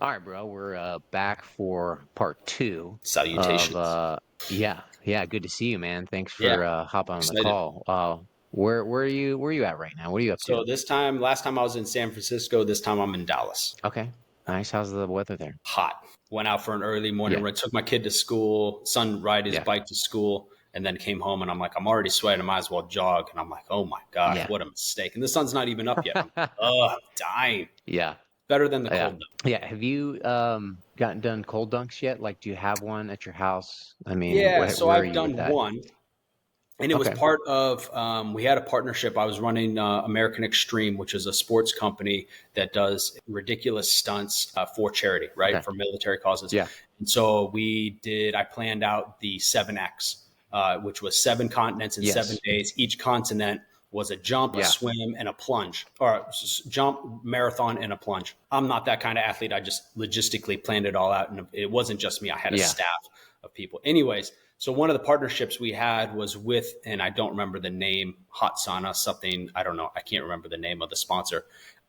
All right, bro. We're back for part two of Salutations. yeah. Good to see you, man. Thanks Yeah, for hopping on the excited. call. Where are you at right now? What are you up to? So last time I was in San Francisco, this time I'm in Dallas. Okay, nice. How's the weather there? Hot. Went out for an early morning Yeah, run, took my kid to school, son ride his yeah, bike to school, and then came home and I'm like, I'm already sweating, I might as well jog. And I'm like, oh my gosh, yeah, what a mistake. And the sun's not even up yet. I'm like, oh, I'm dying. yeah, Better than the yeah, cold though. yeah. Have you gotten done cold dunks yet? Like, do you have one at your house? I mean, Yeah, so where are I've you with done that? one. And it was Okay, part of we had a partnership. I was running American Extreme, which is a sports company that does ridiculous stunts for charity, right, okay, for military causes. yeah, And so I planned out the 7X, which was 7 continents in seven yes, days. Each continent was a jump, a yeah, swim, and a plunge, or jump, marathon, and a plunge. I'm not that kind of athlete. I just logistically planned it all out, and it wasn't just me. I had a yeah, staff of people. Anyways, so one of the partnerships we had was with, and I don't remember the name, Hot Sauna, something, I don't know. I can't remember the name of the sponsor.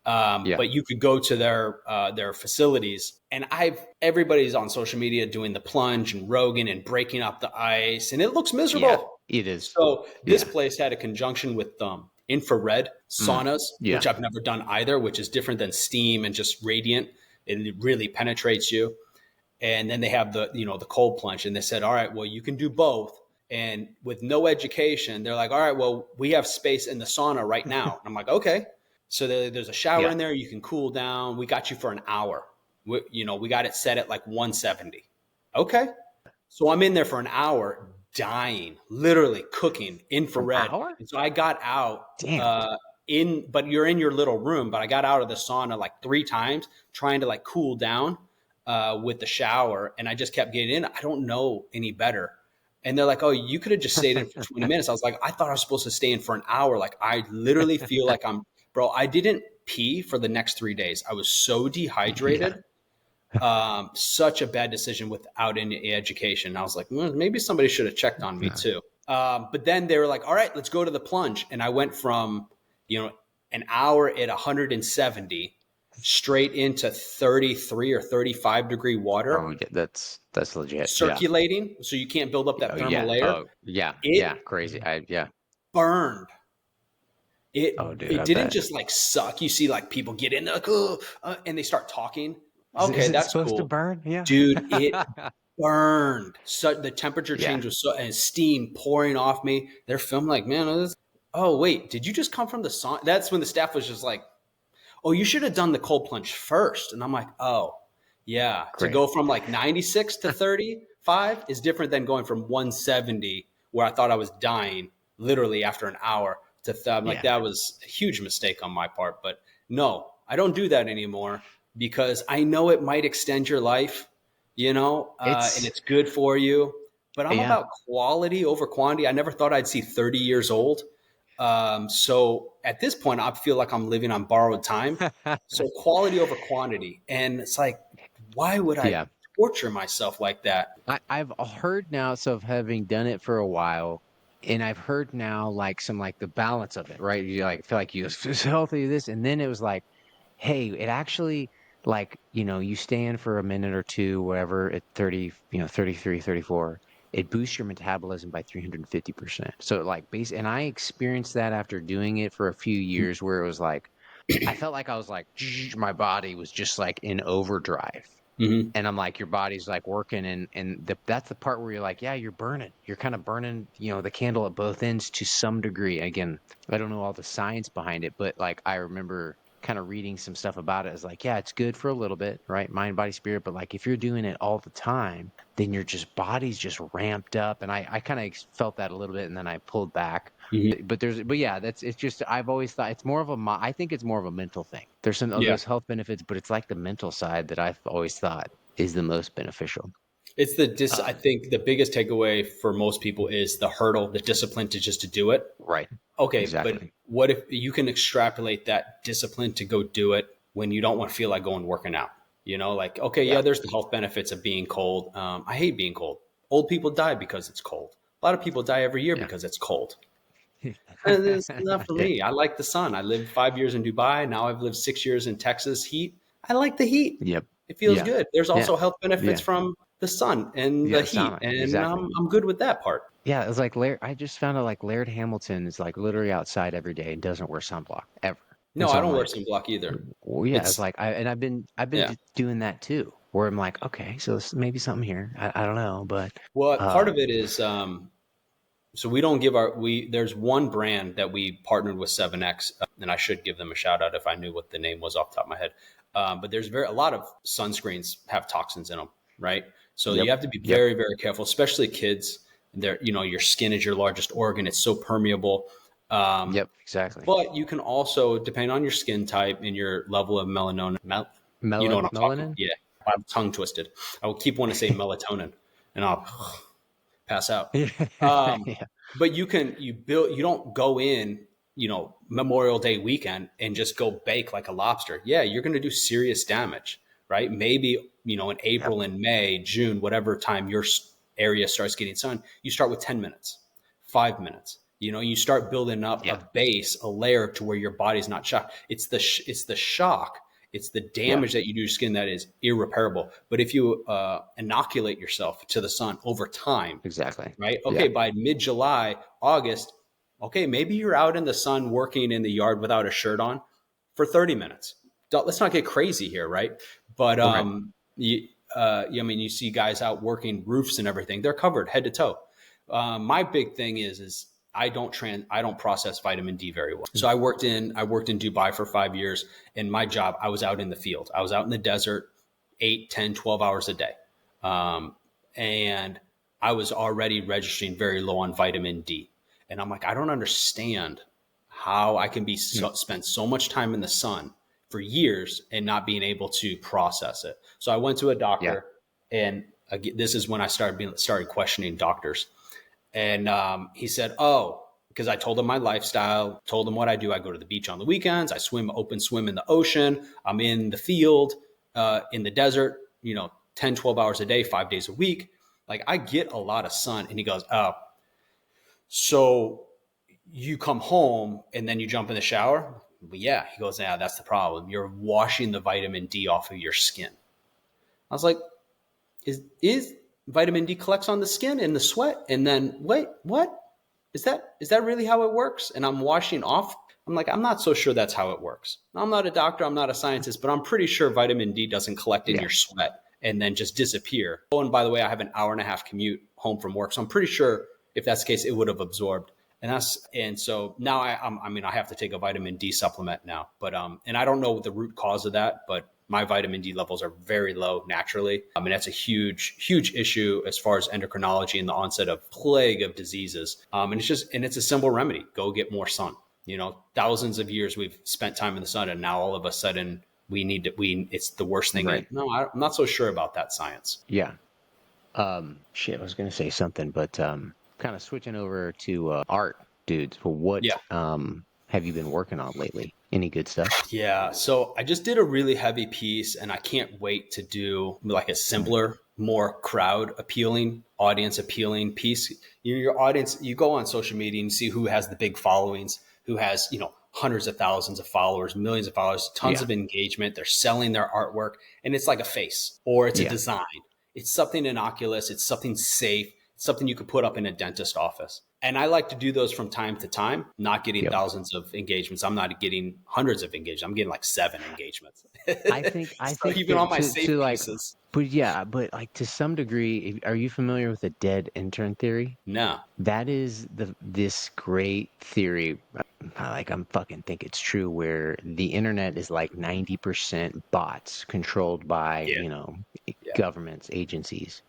yeah, But you could go to their facilities, and everybody's on social media doing the plunge and Rogan and breaking up the ice, and it looks yeah. miserable. It is. So this Yeah. place had a conjunction with infrared Mm, saunas, yeah. which I've never done either, which is different than steam and just radiant. It really penetrates you. And then they have the cold plunge, and they said, all right, well, you can do both. And with no education, they're like, all right, well, we have space in the sauna right now. And I'm like, okay. So there's a shower Yeah. in there. You can cool down. We got you for an hour. We got it set at like 170. Okay. So I'm in there for an hour, dying, literally cooking An infrared. hour? And so I got out Damn. but you're in your little room, but I got out of the sauna like 3 times trying to like cool down with the shower. And I just kept getting in. I don't know any better. And they're like, oh, you could have just stayed in for 20 minutes. I was like, I thought I was supposed to stay in for an hour. Like, I literally feel like bro, I didn't pee for the next 3 days. I was so Yeah. dehydrated. Such a bad decision without any education. I was like, maybe somebody should have checked on me Yeah. too. But then they were like, all right, let's go to the plunge. And I went from, an hour at 170 straight into 33 or 35-degree water Oh, yeah, that's legit. Yeah. circulating. So you can't build up that Oh, thermal yeah. layer. Oh, yeah. It Yeah. Crazy. Yeah. burned. Oh, dude, It I didn't bet. just like suck. You see like people get in there like, oh, and they start talking. Is Okay, it that's supposed to cool. burn? Yeah. Dude, it burned. So the temperature Yeah. change was and steam pouring off me. They're filming like, man, oh wait, did you just come from the sauna? That's when the staff was just like, oh, you should have done the cold plunge first. And I'm like, oh, yeah. To Great. go from like 96 to 35 is different than going from 170, where I thought I was dying literally after an hour, I'm like, Yeah. that was a huge mistake on my part. But no, I don't do that anymore because I know it might extend your life, and It's it's good for you. But I'm yeah. about quality over quantity. I never thought I'd see 30 years old. So at this point, I feel like I'm living on borrowed time. So quality over quantity. And it's like, why would I Yeah. torture myself like that? I've heard now, so of having done it for a while, and I've heard now like some like the balance of it, right? You like feel like you it's healthy this, and then it was like, hey, it actually like, you stay in for a minute or two, whatever, at 30, 33, 34, it boosts your metabolism by 350%. So like and I experienced that after doing it for a few years where it was like I felt like I was like my body was just like in overdrive. Mm-hmm. And I'm like, your body's like working, and that's the part where you're like, yeah, you're burning. You're kind of burning, the candle at both ends to some degree. Again, I don't know all the science behind it, but like I remember kind of reading some stuff about it. It's like, yeah, it's good for a little bit, right? Mind, body, spirit. But like if you're doing it all the time, then your just body's just ramped up. And I kind of felt that a little bit, and then I pulled back. Mm-hmm. But yeah, it's just I've always thought it's more of I think it's more of a mental thing. There's some of Yeah. those health benefits, but it's like the mental side that I've always thought is the most beneficial. I Um, think the biggest takeaway for most people is the hurdle, the discipline to do it. right. Okay. But Exactly. what if you can extrapolate that discipline to go do it when you don't want to feel like going working out? Like, okay, yeah, Yeah. there's the health benefits of being cold. I hate being cold. Old people die because it's cold. A lot of people die every year Yeah. because it's cold. And it's not for Yeah. me. I like the sun. I lived 5 years in Dubai. Now I've lived 6 years in Texas heat. I like the heat. Yep. It feels Yeah. good. There's Yeah. also health benefits Yeah. from the sun and the Yeah. heat, Sauna. and Exactly. I'm good with that part. Yeah. It was like I just found out like Laird Hamilton is like literally outside every day and doesn't wear sunblock ever. And No, so I I'm don't wear like, sunblock either. well, yeah, it's It's like I've been yeah. doing that too, where I'm like, okay, so this maybe something here. I don't know, but Well, part of um, it is so we don't give our we there's one brand that we partnered with 7X, and I should give them a shout out if I knew what the name was off the top of my head. But there's a lot of sunscreens have toxins in them, right? So you yep, have to be yep, very, very careful, especially kids. Your skin is your largest organ. It's so permeable. Um, yep, exactly. but you can also, depending on your skin type and your level of melanoma, you know what I'm talking. Melanin. Yeah, I'm tongue twisted. I will keep wanting to say melatonin, and I'll pass out. Yeah, Um, yeah, but you don't go in, Memorial Day weekend and just go bake like a lobster. Yeah, you're going to do serious damage, right? Maybe, in yep, April and May, June, whatever time your area starts getting sun, you start with 10 minutes, 5 minutes. You start building up a yeah, base, a layer to where your body's not shocked. It's the shock, it's the yeah, damage that you do to your skin that is irreparable. But if you inoculate yourself to the sun over time, exactly. right? Yeah, Okay, by mid-July, August, okay, maybe you're out in the sun working in the yard without a shirt on for 30 minutes. Let's not get crazy here, right? But right. I mean, you see guys out working roofs and everything; they're covered head to toe. My big thing is I don't process vitamin D very well. So I worked in Dubai for 5 years, and my job, I was out in the field. I was out in the desert 8, 10, 12 hours a day. And I was already registering very low on vitamin D. And I'm like, I don't understand how I can Mm, spend so much time in the sun for years and not being able to process it. So I went to a yeah, doctor, and this is when I started questioning doctors. And he said, "Oh, because I told him my lifestyle, told him what I do. I go to the beach on the weekends. I open swim in the ocean. I'm in the field, in the desert, 10, 12 hours a day, 5 days a week. Like I get a lot of sun." And he goes, "Oh, so you come home and then you jump in the shower?" But yeah, he goes, "Yeah, that's the problem. You're washing the vitamin D off of your skin." I was like, is vitamin D collects on the skin and the sweat, and then wait, what is that really how it works? And I'm washing off. I'm like, I'm not so sure that's how it works. I'm not a doctor, I'm not a scientist, but I'm pretty sure vitamin D doesn't collect in yeah, your sweat and then just disappear. Oh, and by the way, I have an hour and a half commute home from work, so I'm pretty sure if that's the case, it would have absorbed. And so now I have to take a vitamin D supplement now, but and I don't know the root cause of that, but my vitamin D levels are very low naturally. I mean, that's a huge, huge issue as far as endocrinology and the onset of plague of diseases. And it's a simple remedy. Go get more sun. Thousands of years we've spent time in the sun, and now all of a sudden it's the worst thing. right. No, I'm not so sure about that science. Yeah. Shit, I was gonna say something, but kind of switching over to art, dude. So what Yeah. have you been working on lately? Any good stuff? Yeah. So I just did a really heavy piece, and I can't wait to do like a Mm, simpler, more crowd appealing, audience appealing piece. Your audience, you go on social media and you see who has the big followings, who has, hundreds of thousands of followers, millions of followers, tons yeah, of engagement. They're selling their artwork, and it's like a face or it's a yeah, design. It's something innocuous. It's something safe. It's something you could put up in a dentist office. And I like to do those from time to time, not getting yep. thousands of engagements. I'm not getting hundreds of engagements. I'm getting like 7 engagements. I So think even that on my safe to like, pieces, but yeah, but like to some degree, are you familiar with the dead intern theory? no. That is this great theory. Like I'm fucking think it's true, where the internet is like 90% bots controlled by, Yeah. Yeah. governments, agencies,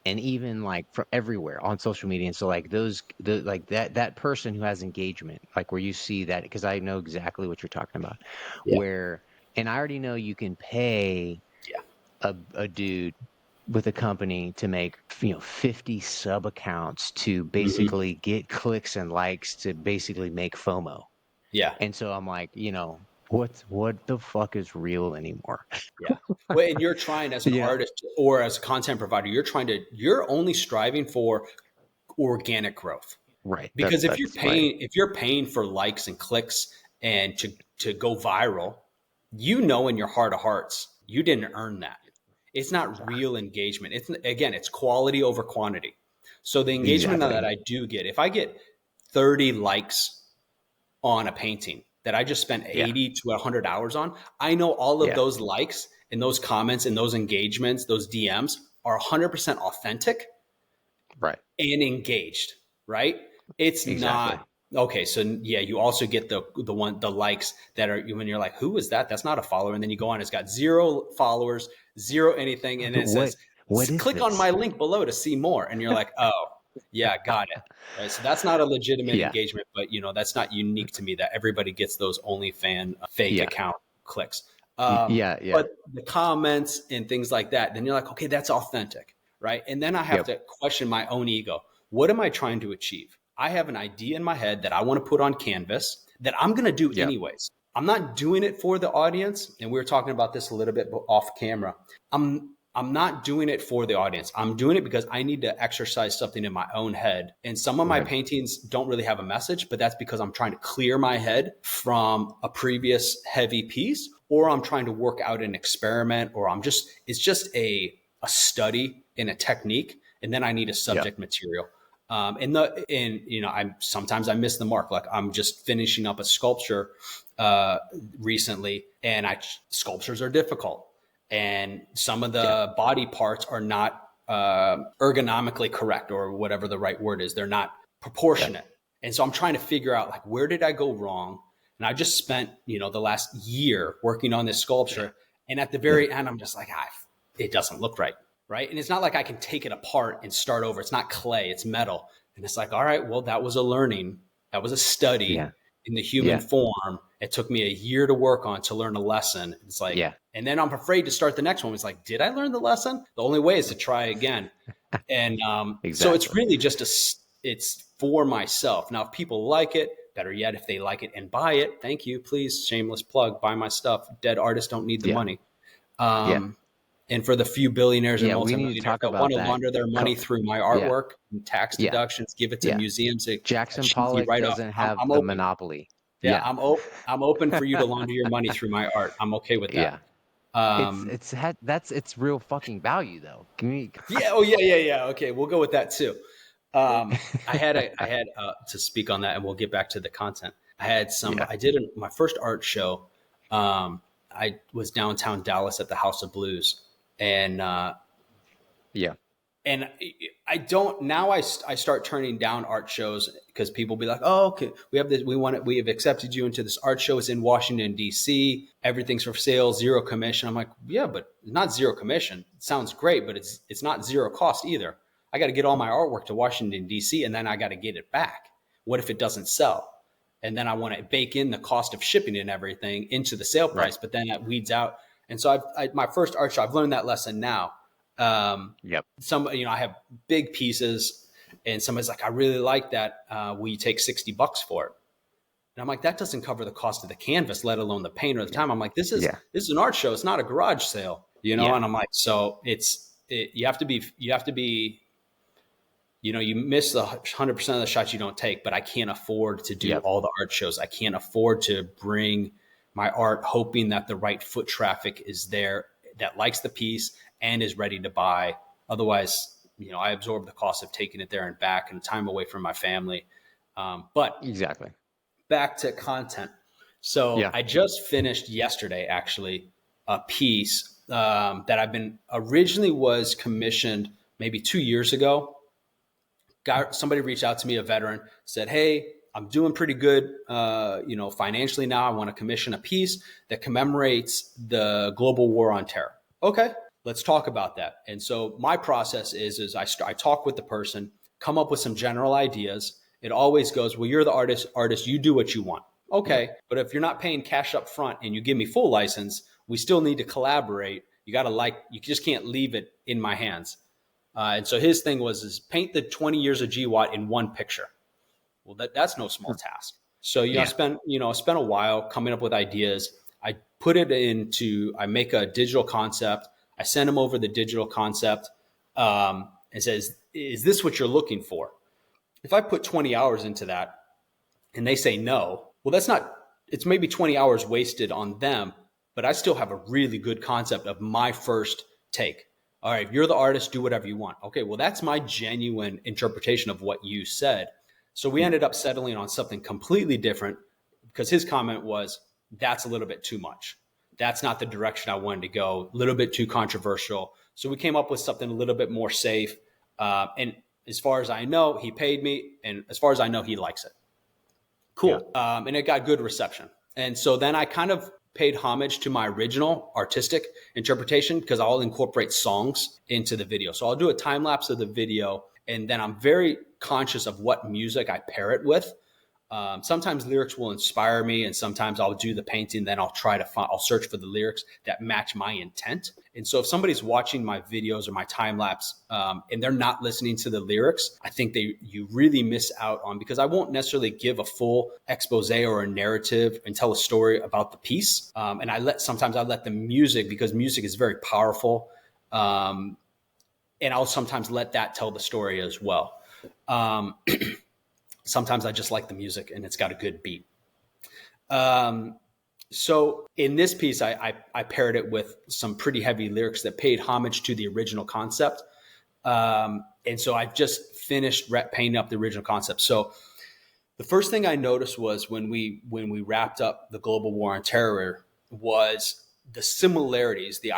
and even like from everywhere on social media. And so like like that person who has engagement, like where you see that, because I know exactly what you're talking about, Yeah. where, and I already know you can pay Yeah. a dude with a company to make 50 sub accounts to Hmm. basically get clicks and likes to basically make FOMO. Yeah. And so I'm like, what the fuck is real anymore? Yeah. Well, and you're trying as an You know? artist or as a content provider, you're only striving for organic growth. Right. Because That's right. if you're paying for likes and clicks and to go viral, in your heart of hearts, you didn't earn that. It's not real engagement. It's quality over quantity. So the engagement that Exactly. I do get, if I get 30 likes on a painting that I just spent Yeah. 80 to 100 hours on, I know all of Yeah. those likes and those comments and those engagements, those DMs are 100% authentic Right. and engaged, right? It's Exactly. not okay. So yeah, you also get the likes that are when you're like, who is that? That's not a follower. And then you go on, it's got 0 followers, 0 anything, and it What says, what is click on my this? link below to see more. And you're like, oh yeah, got it. Right. So that's not a legitimate Yeah. engagement, but that's not unique to me that everybody gets those OnlyFan fake Yeah. account clicks. Yeah. Yeah. But the comments and things like that, then you're like, okay, that's authentic, right? And then I have Yep. to question my own ego. What am I trying to achieve? I have an idea in my head that I want to put on canvas that I'm going to do Yep. anyways. I'm not doing it for the audience, and we were talking about this a little bit off camera. I'm not doing it for the audience. I'm doing it because I need to exercise something in my own head. And some of my Right. paintings don't really have a message, but that's because I'm trying to clear my head from a previous heavy piece, or I'm trying to work out an experiment, or it's just a study in a technique. And then I need a Yep. subject material. Sometimes I miss the mark. Like I'm just finishing up a sculpture recently, and sculptures are difficult, and some of Yeah. the body parts are not ergonomically correct, or whatever the right word is. They're not Yep. proportionate, and so I'm trying to figure out like where did I go wrong. And I just spent the last year working on this Yeah. sculpture, and at the very end, I'm just like, it doesn't look right. Right. And it's not like I can take it apart and start over. It's not clay, it's metal. And it's like, all right, well, that was a learning. That was a Yeah. study in the human Yeah. form. It took me a year to work on to learn a lesson. It's like, Yeah. and then I'm afraid to start the next one. It's like, did I learn the lesson? The only way is to try again. And so it's Exactly. really just it's for myself. Now, if people like it, better yet, if they like it and buy it, thank you, please, shameless plug, buy my stuff. Dead artists don't need the Yeah. money. Yeah. And for the few billionaires and Yeah. We need to multimillionaires talk that want about to that. launder their money through my Yeah. artwork and tax Yeah. deductions, give it to Yeah. museums, a Jackson cheesy Pollock write-off, doesn't I'm have the open. monopoly. Yeah, Yeah. I'm open for you to launder your money through my art. I'm okay with that. Yeah. It's real fucking value though. Can we? Yeah. Oh, yeah, yeah, yeah. Okay, we'll go with that too. I had to speak on that, and we'll get back to the content. Yeah. I did my first art show. I was downtown Dallas at the House of Blues, and Yeah. and I don't now. I start turning down art shows because people be like, "Oh, okay, we have this. We have accepted you into this art show. It's in Washington D.C. Everything's for sale, 0 commission." I'm like, "Yeah, but not 0 commission. It sounds great, but it's not 0 cost either. I got to get all my artwork to Washington D.C. and then I got to get it back. What if it doesn't sell? And then I want to bake in the cost of shipping and everything into the sale Right. price, but then that weeds out. And so my first art show, I've learned that lesson now. Yep. I have big pieces, and somebody's like, I really like that. Will you take $60 for it? And I'm like, that doesn't cover the cost of the canvas, let alone the paint or the time. I'm like, this is Yeah. an art show. It's not a garage sale, Yeah. And I'm like, so you have to be, you miss the 100% of the shots you don't take, but I can't afford to do Yep. all the art shows. I can't afford to bring my art hoping that the right foot traffic is there that likes the piece and is ready to buy. Otherwise, I absorb the cost of taking it there and back and time away from my family. But Exactly. back to content. So Yeah. I just finished yesterday, actually, a piece that I've been originally was commissioned maybe 2 years ago. Somebody reached out to me, a veteran, said, "Hey, I'm doing pretty good, financially now. I want to commission a piece that commemorates the global war on terror." Okay, let's talk about that. And so my process is I talk with the person, come up with some general ideas. It always goes, well, you're the artist, you do what you want. Okay, Yep. but if you're not paying cash up front and you give me full license, we still need to collaborate. You just can't leave it in my hands. And so his thing is paint the 20 years of GWAT in one picture. Well, that's no small task. So, Yeah. I spent a while coming up with ideas. I make a digital concept. I send him over the digital concept and says, is this what you're looking for? If I put 20 hours into that and they say no, well, it's maybe 20 hours wasted on them, but I still have a really good concept of my first take. All right, if you're the artist, do whatever you want. Okay, well, that's my genuine interpretation of what you said. So we ended up settling on something completely different because his comment was, that's a little bit too much. That's not the direction I wanted to go, a little bit too controversial. So we came up with something a little bit more safe. And as far as I know, he paid me. And as far as I know, he likes it. Cool. Yeah. And it got good reception. And so then I kind of paid homage to my original artistic interpretation because I'll incorporate songs into the video. So I'll do a time lapse of the video, and then I'm very conscious of what music I pair it with. Sometimes lyrics will inspire me, and sometimes I'll do the painting. Then I'll search for the lyrics that match my intent. And so if somebody's watching my videos or my time lapse, and they're not listening to the lyrics, I think you really miss out on, because I won't necessarily give a full expose or a narrative and tell a story about the piece. And sometimes I let the music, because music is very powerful. And I'll sometimes let that tell the story as well. Sometimes I just like the music and it's got a good beat. So in this piece, I paired it with some pretty heavy lyrics that paid homage to the original concept. And so I've just finished painting up the original concept. So the first thing I noticed was when we wrapped up the global war on terror was the similarities, the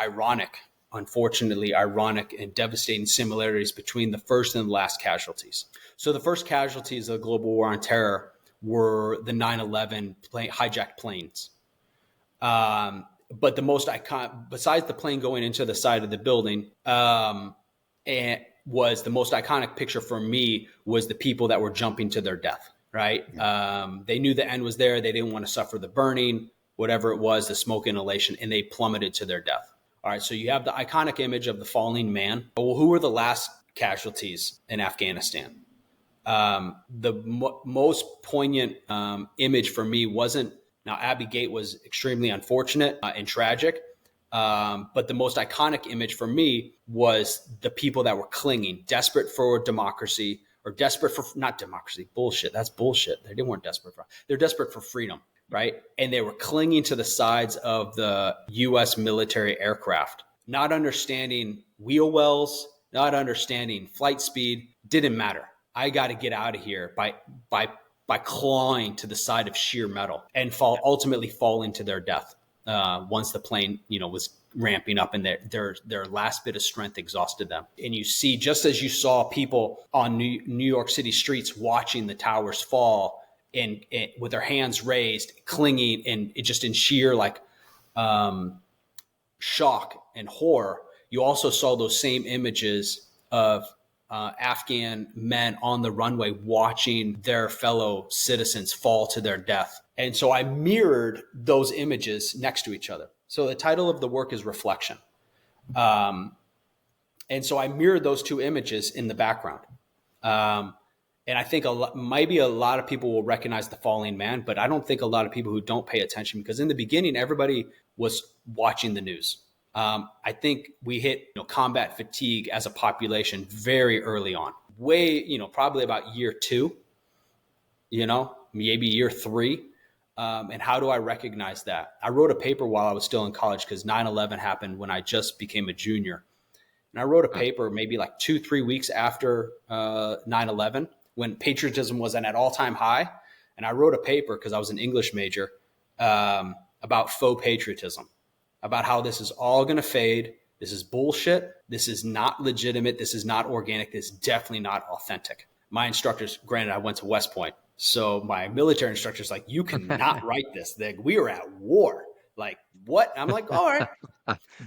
unfortunately ironic and devastating similarities between the first and the last casualties. So the first casualties of the global war on terror were the 9/11 hijacked planes. But the most iconic, besides the plane going into the side of the building, and was the most iconic picture for me was the people that were jumping to their death, right? They knew the end was there. They didn't want to suffer the burning, whatever it was, the smoke inhalation, and they plummeted to their death. All right, so you have the iconic image of the falling man. Well, who were the last casualties in Afghanistan? The most poignant image for me wasn't, now Abbey Gate was extremely unfortunate and tragic, but the most iconic image for me was the people that were clinging, desperate for democracy, or desperate for, not democracy, bullshit, that's bullshit. Weren't desperate for, they're desperate for freedom. Right? And they were clinging to the sides of the U.S. military aircraft, not understanding wheel wells, not understanding flight speed. Didn't matter. I got to get out of here by clawing to the side of sheer metal and ultimately fall into their death once the plane, was ramping up and their last bit of strength exhausted them. And you see, just as you saw people on New York City streets watching the towers fall, and with their hands raised, clinging, and it just in sheer shock and horror, you also saw those same images of Afghan men on the runway watching their fellow citizens fall to their death. And so I mirrored those images next to each other. So the title of the work is Reflection. And so I mirrored those two images in the background. And I think maybe a lot of people will recognize the falling man, but I don't think a lot of people who don't pay attention, because in the beginning, everybody was watching the news. I think we hit combat fatigue as a population very early on, probably about year 2, maybe year 3. And how do I recognize that? I wrote a paper while I was still in college, because 9/11 happened when I just became a junior. And I wrote a paper maybe 2-3 weeks after 9/11. When patriotism was at an all-time high. And I wrote a paper, because I was an English major, about faux patriotism, about how this is all going to fade. This is bullshit. This is not legitimate. This is not organic. This is definitely not authentic. My instructors, granted, I went to West Point. So my military instructor's like, you cannot write this. We are at war. Like, what? I'm like, all right,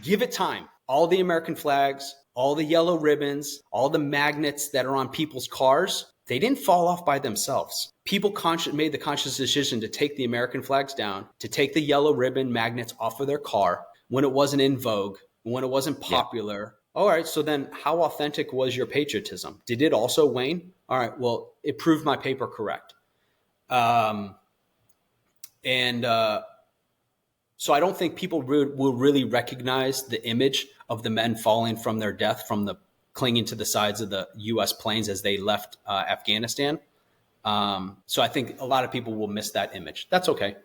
give it time. All the American flags, all the yellow ribbons, all the magnets that are on people's cars, they didn't fall off by themselves. People made the conscious decision to take the American flags down, to take the yellow ribbon magnets off of their car when it wasn't in vogue, when it wasn't popular. Yeah. All right, so then how authentic was your patriotism? Did it also wane? All right, well, it proved my paper correct. So I don't think people will really recognize the image of the men falling from their death, from the clinging to the sides of the U.S. planes as they left Afghanistan. So I think a lot of people will miss that image. That's okay.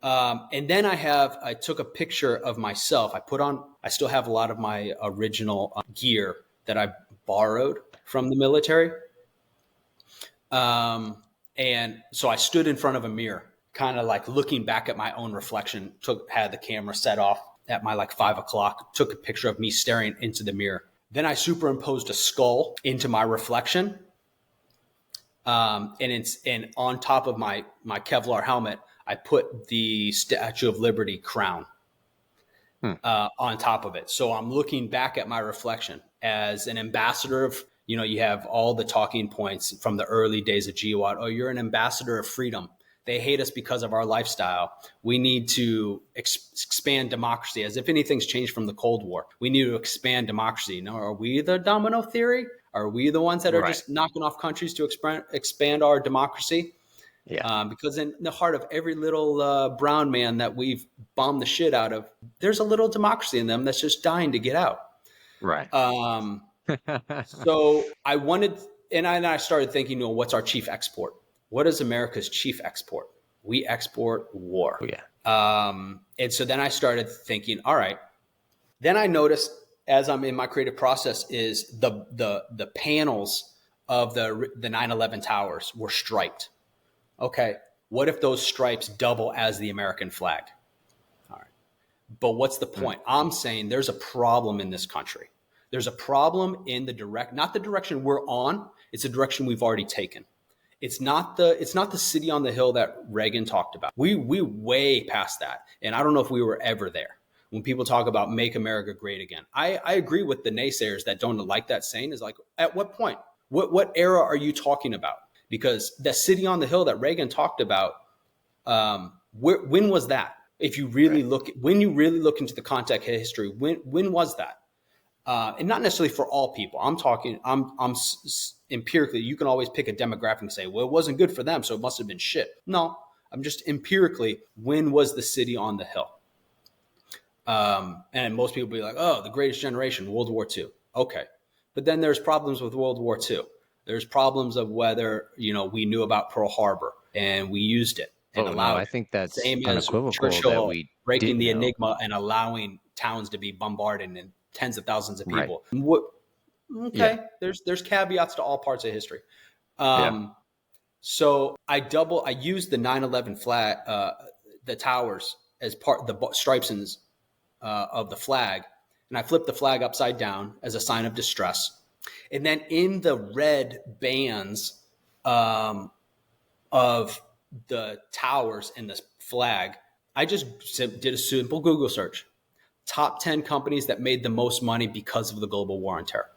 And then I took a picture of myself. I still have a lot of my original gear that I borrowed from the military. And so I stood in front of a mirror, kind of like looking back at my own reflection, had the camera set off at my like 5 o'clock, took a picture of me staring into the mirror. Then I superimposed a skull into my reflection. And on top of my Kevlar helmet, I put the Statue of Liberty crown on top of it. So I'm looking back at my reflection as an ambassador of, you have all the talking points from the early days of GWAT. Oh, you're an ambassador of freedom. They hate us because of our lifestyle. We need to expand democracy, as if anything's changed from the Cold War. We need to expand democracy. No, are we the domino theory? Are we the ones that are just knocking off countries to expand our democracy? Yeah. Because in the heart of every little brown man that we've bombed the shit out of, there's a little democracy in them that's just dying to get out. Right. So I wanted, and I started thinking, what's our chief export? What is America's chief export? We export war. Oh, yeah. And so then I started thinking, all right. Then I noticed, as I'm in my creative process, is the panels of the 9/11 towers were striped. Okay, what if those stripes double as the American flag? All right. But what's the point? I'm saying there's a problem in this country. There's a problem in not the direction we're on. It's a direction we've already taken. It's not the city on the hill that Reagan talked about. We way past that. And I don't know if we were ever there. When people talk about make America great again, I agree with the naysayers that don't like that saying. Is like, at what point? What era are you talking about? Because the city on the hill that Reagan talked about, when was that? If you really look into the context of history, when was that? And not necessarily for all people. I'm talking. I'm empirically. You can always pick a demographic and say, well, it wasn't good for them, so it must have been shit. No, I'm just empirically. When was the city on the hill? And most people be like, oh, the greatest generation, World War II. Okay, but then there's problems with World War II. There's problems of whether we knew about Pearl Harbor and we used it and allowed. No, I think that's same as unequivocal Churchill that we breaking the know. Enigma and allowing towns to be bombarded and tens of thousands of people. Right. Okay, there's caveats to all parts of history. So I used the 9/11 flag, the towers as part the stripes of the flag, and I flipped the flag upside down as a sign of distress. And then in the red bands of the towers and the flag, I just did a simple Google search. Top 10 companies that made the most money because of the global war on terror.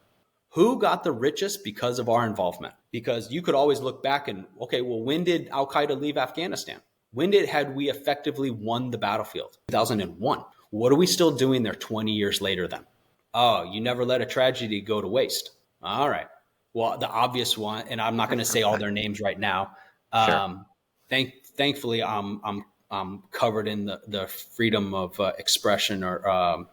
Who got the richest because of our involvement? Because you could always look back and, okay, well, when did Al-Qaeda leave Afghanistan? When had we effectively won the battlefield? 2001. What are we still doing there 20 years later then? Oh, you never let a tragedy go to waste. All right. Well, the obvious one, and I'm not going to say all their names right now. Sure. Thankfully, I'm covered in the freedom of expression or,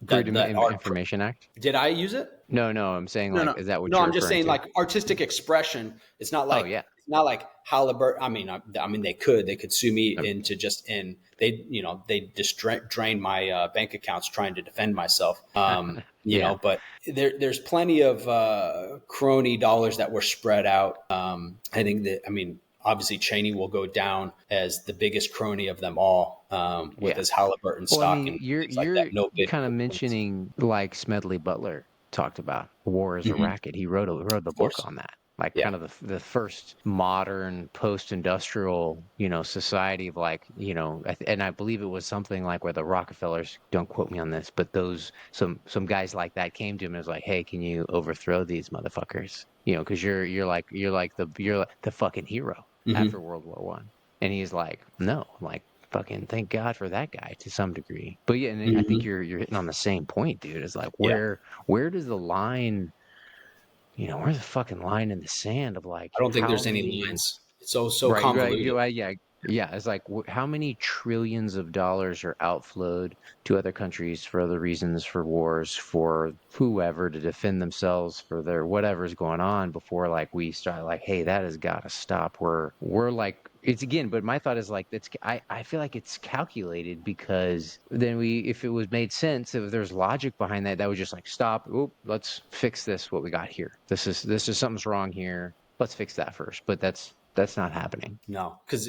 Freedom of Information Act. Did I use it? No, I'm saying No. Is that what no, you're I'm just saying to? Like artistic expression. It's not like, it's not like Halliburton. I mean, they could sue me into they just drained my bank accounts trying to defend myself. You know, but there's plenty of crony dollars that were spread out. I think obviously Cheney will go down as the biggest crony of them all with his Halliburton stock. You're kind of mentioning like Smedley Butler talked about war is a racket. He wrote the book on that. Like kind of the first modern post-industrial, society of and I believe it was something like where the Rockefellers, don't quote me on this, but some guys like that came to him and was like, hey, can you overthrow these motherfuckers? Because you're like the fucking hero after World War One. And he's like, no, like fucking thank God for that guy to some degree. But yeah, and I think you're hitting on the same point, dude. It's like where does the line? Where's the fucking line in the sand of like? I don't think there's any lines. It's so convoluted. Right, yeah. It's like how many trillions of dollars are outflowed to other countries for other reasons, for wars, for whoever to defend themselves, for their whatever's going on before like we start like, hey, that has got to stop. We're like it's again, but my thought is like that's I feel like it's calculated because then if it was made sense, if there's logic behind that, that would just like stop. Oh, let's fix this. What we got here. This is something's wrong here. Let's fix that first. But that's not happening. No, because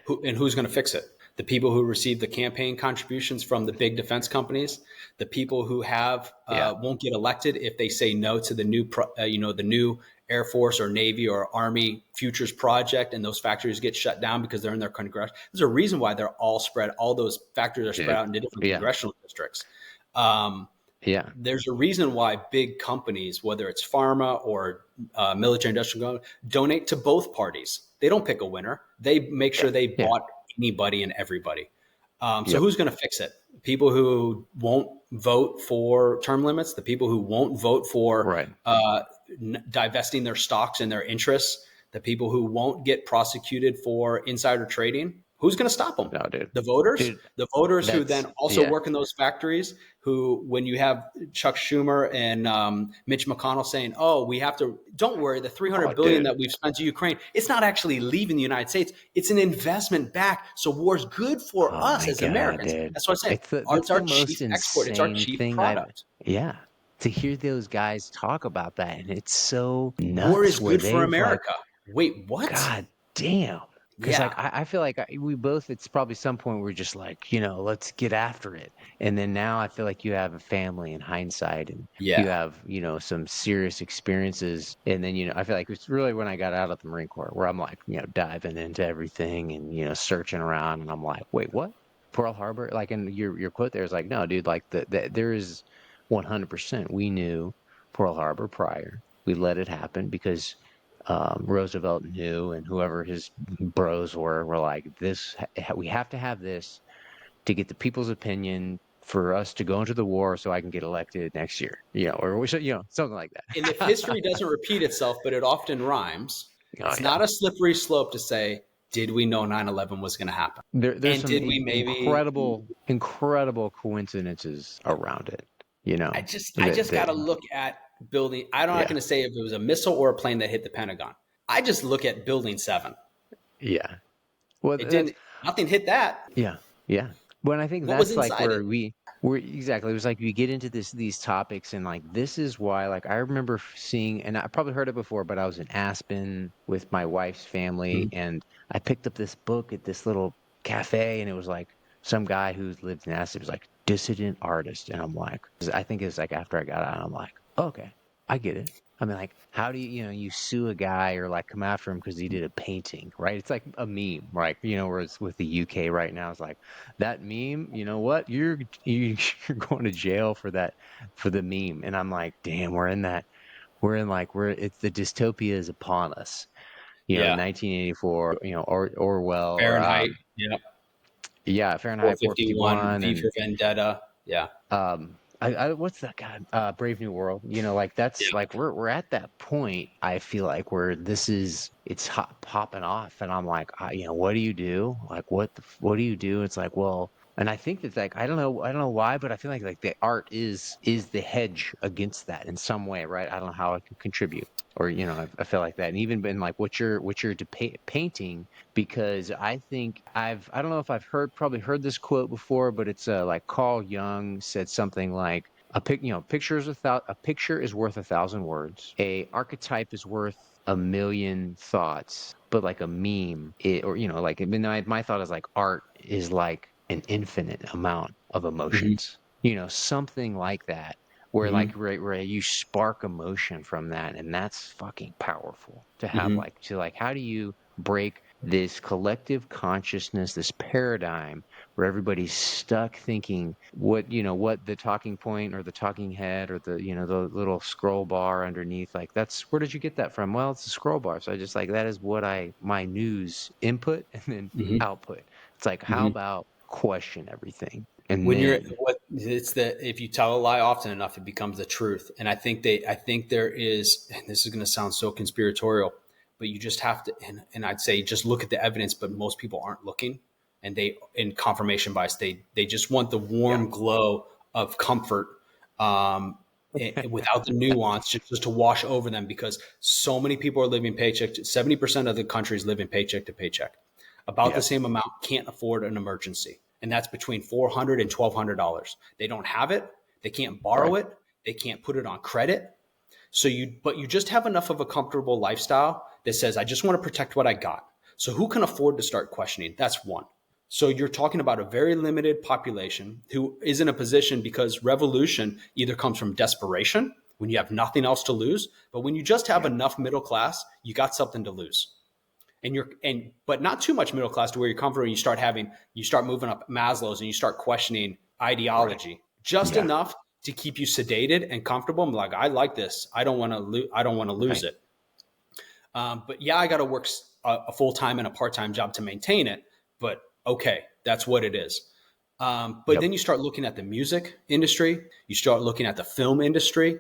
who's going to fix it? The people who receive the campaign contributions from the big defense companies, the people who have Yeah, won't get elected if they say no to the new, the new Air Force or Navy or Army futures project, and those factories get shut down because they're in their congressional. There's a reason why they're all spread. All those factories are spread dude. out into different Yeah, congressional districts. Um, yeah, there's a reason why big companies, whether it's pharma or military industrial, donate to both parties. They don't pick a winner. They make yeah, sure they yeah. bought anybody and everybody. So Yep. who's going to fix it? People who won't vote for term limits, the people who won't vote for Right. divesting their stocks and their interests, the people who won't get prosecuted for insider trading. Who's going to stop them? No, dude. The Dude, voters who that's then also yeah, work in those factories, who, when you have Chuck Schumer and Mitch McConnell saying, "Oh, we have to," don't worry, the oh, 300 billion dude. that we've spent to Ukraine, it's not actually leaving the United States. It's an investment back. So war's good for Oh us my as God, Americans. dude. That's what I'm saying. That's It's our the chief most export. It's our insane chief thing product. yeah. To hear those guys talk about that, and it's so War nuts is where good for they've like, America. Wait, what? God damn. Because like Yeah. I feel like we both, it's probably some point we're just like, let's get after it. And then now I feel like you have a family in hindsight, and you Yeah. have, some serious experiences. And then, I feel like it's really when I got out of the Marine Corps where I'm like, diving into everything and, searching around, and I'm like, wait, what? Pearl Harbor? Like, and your quote there is like, no, dude, like there is 100% we knew Pearl Harbor prior. We let it happen because Roosevelt knew, and whoever his bros were like, we have to have this to get the people's opinion for us to go into the war so I can get elected next year, or we should, something like And if that. history doesn't repeat itself, but it often rhymes, Oh it's yeah, not a slippery slope to say, did we know 9/11 was going to happen? there's And some did we maybe incredible coincidences around it, I just got that to look at building. I'm not yeah, going to say if it was a missile or a plane that hit the Pentagon. I just look at building 7. yeah. Well, It that's didn't, nothing hit that. yeah, yeah. Well, and I think What was that's like inside it? where we're exactly. It was like we get into these topics, and like this is why. Like I remember seeing, and I probably heard it before, but I was in Aspen with my wife's family, Mhm. and I picked up this book at this little cafe, and it was like some guy who lived in Aspen. It was like dissident artist, and I'm like, I think it's like after I got out, I'm like, oh, okay, I get it. I mean, like, how do you sue a guy or like come after him because he did a painting, right? It's like a meme, right? Whereas with the UK right now, it's like that meme. You know what? You're going to jail for that for the meme, and I'm like, damn, it's the dystopia is upon us. Yeah. 1984. Orwell or Fahrenheit. Yeah. yeah, Fahrenheit 451, 451, V and for Vendetta. Yeah. what's that guy? Brave New World. Like Yeah. that's like we're at that point. I feel like where it's popping off, and I'm like, what do you do? Like, what do you do? It's like, well, and I think that like I don't know why, but I feel like the art is the hedge against that in some way, right? I don't know how it can contribute, or I feel like that, and even been like what you're painting, because I think I don't know if I've probably heard this quote before, but it's like Carl Jung said something like a picture is worth 1,000 words. A archetype is worth a million thoughts, but like a meme, or like I mean, my thought is like art is like an infinite amount of Hmm. emotions. Something like that, where Hmm. like where you spark emotion from that, and that's fucking powerful to have. Hmm. Like how do you break this collective consciousness, this paradigm where everybody's stuck thinking what the talking point or the talking head or the little scroll bar underneath, like that's where did you get that from? Well, it's a scroll bar. So I just like that is what my news input and then Hmm. output. It's like, how Hmm. about question everything? And When you're then, what it's the if you tell a lie often enough, it becomes the truth. And I think there is, and this is going to sound so conspiratorial, but you just have to, and I'd say just look at the evidence, but most people aren't looking, and they, in confirmation bias, they just want the yeah. warm glow of comfort, without the nuance, just to wash over them, because so many people are living paycheck. 70% of the country is living paycheck to paycheck. about the Yeah. same amount can't afford an emergency. And that's between $400 and $1,200. They don't have it. They can't borrow Right. it. They can't put it on credit. But you just have enough of a comfortable lifestyle that says, I just want to protect what I got. So who can afford to start questioning? That's one. So you're talking about a very limited population who is in a position, because revolution either comes from desperation when you have nothing else to lose, but when you just have Yeah. enough middle class, you got something to lose. But not too much middle class to where you're comfortable. You start moving up Maslow's and you start questioning Right. ideology, just Yeah. enough to keep you sedated and comfortable. I'm like, I like this. I don't want to I don't want to lose Right. it. But yeah, I got to work a full time and a part time job to maintain it. But okay, that's what it is. But Yep. then you start looking at the music industry. You start looking at the film industry.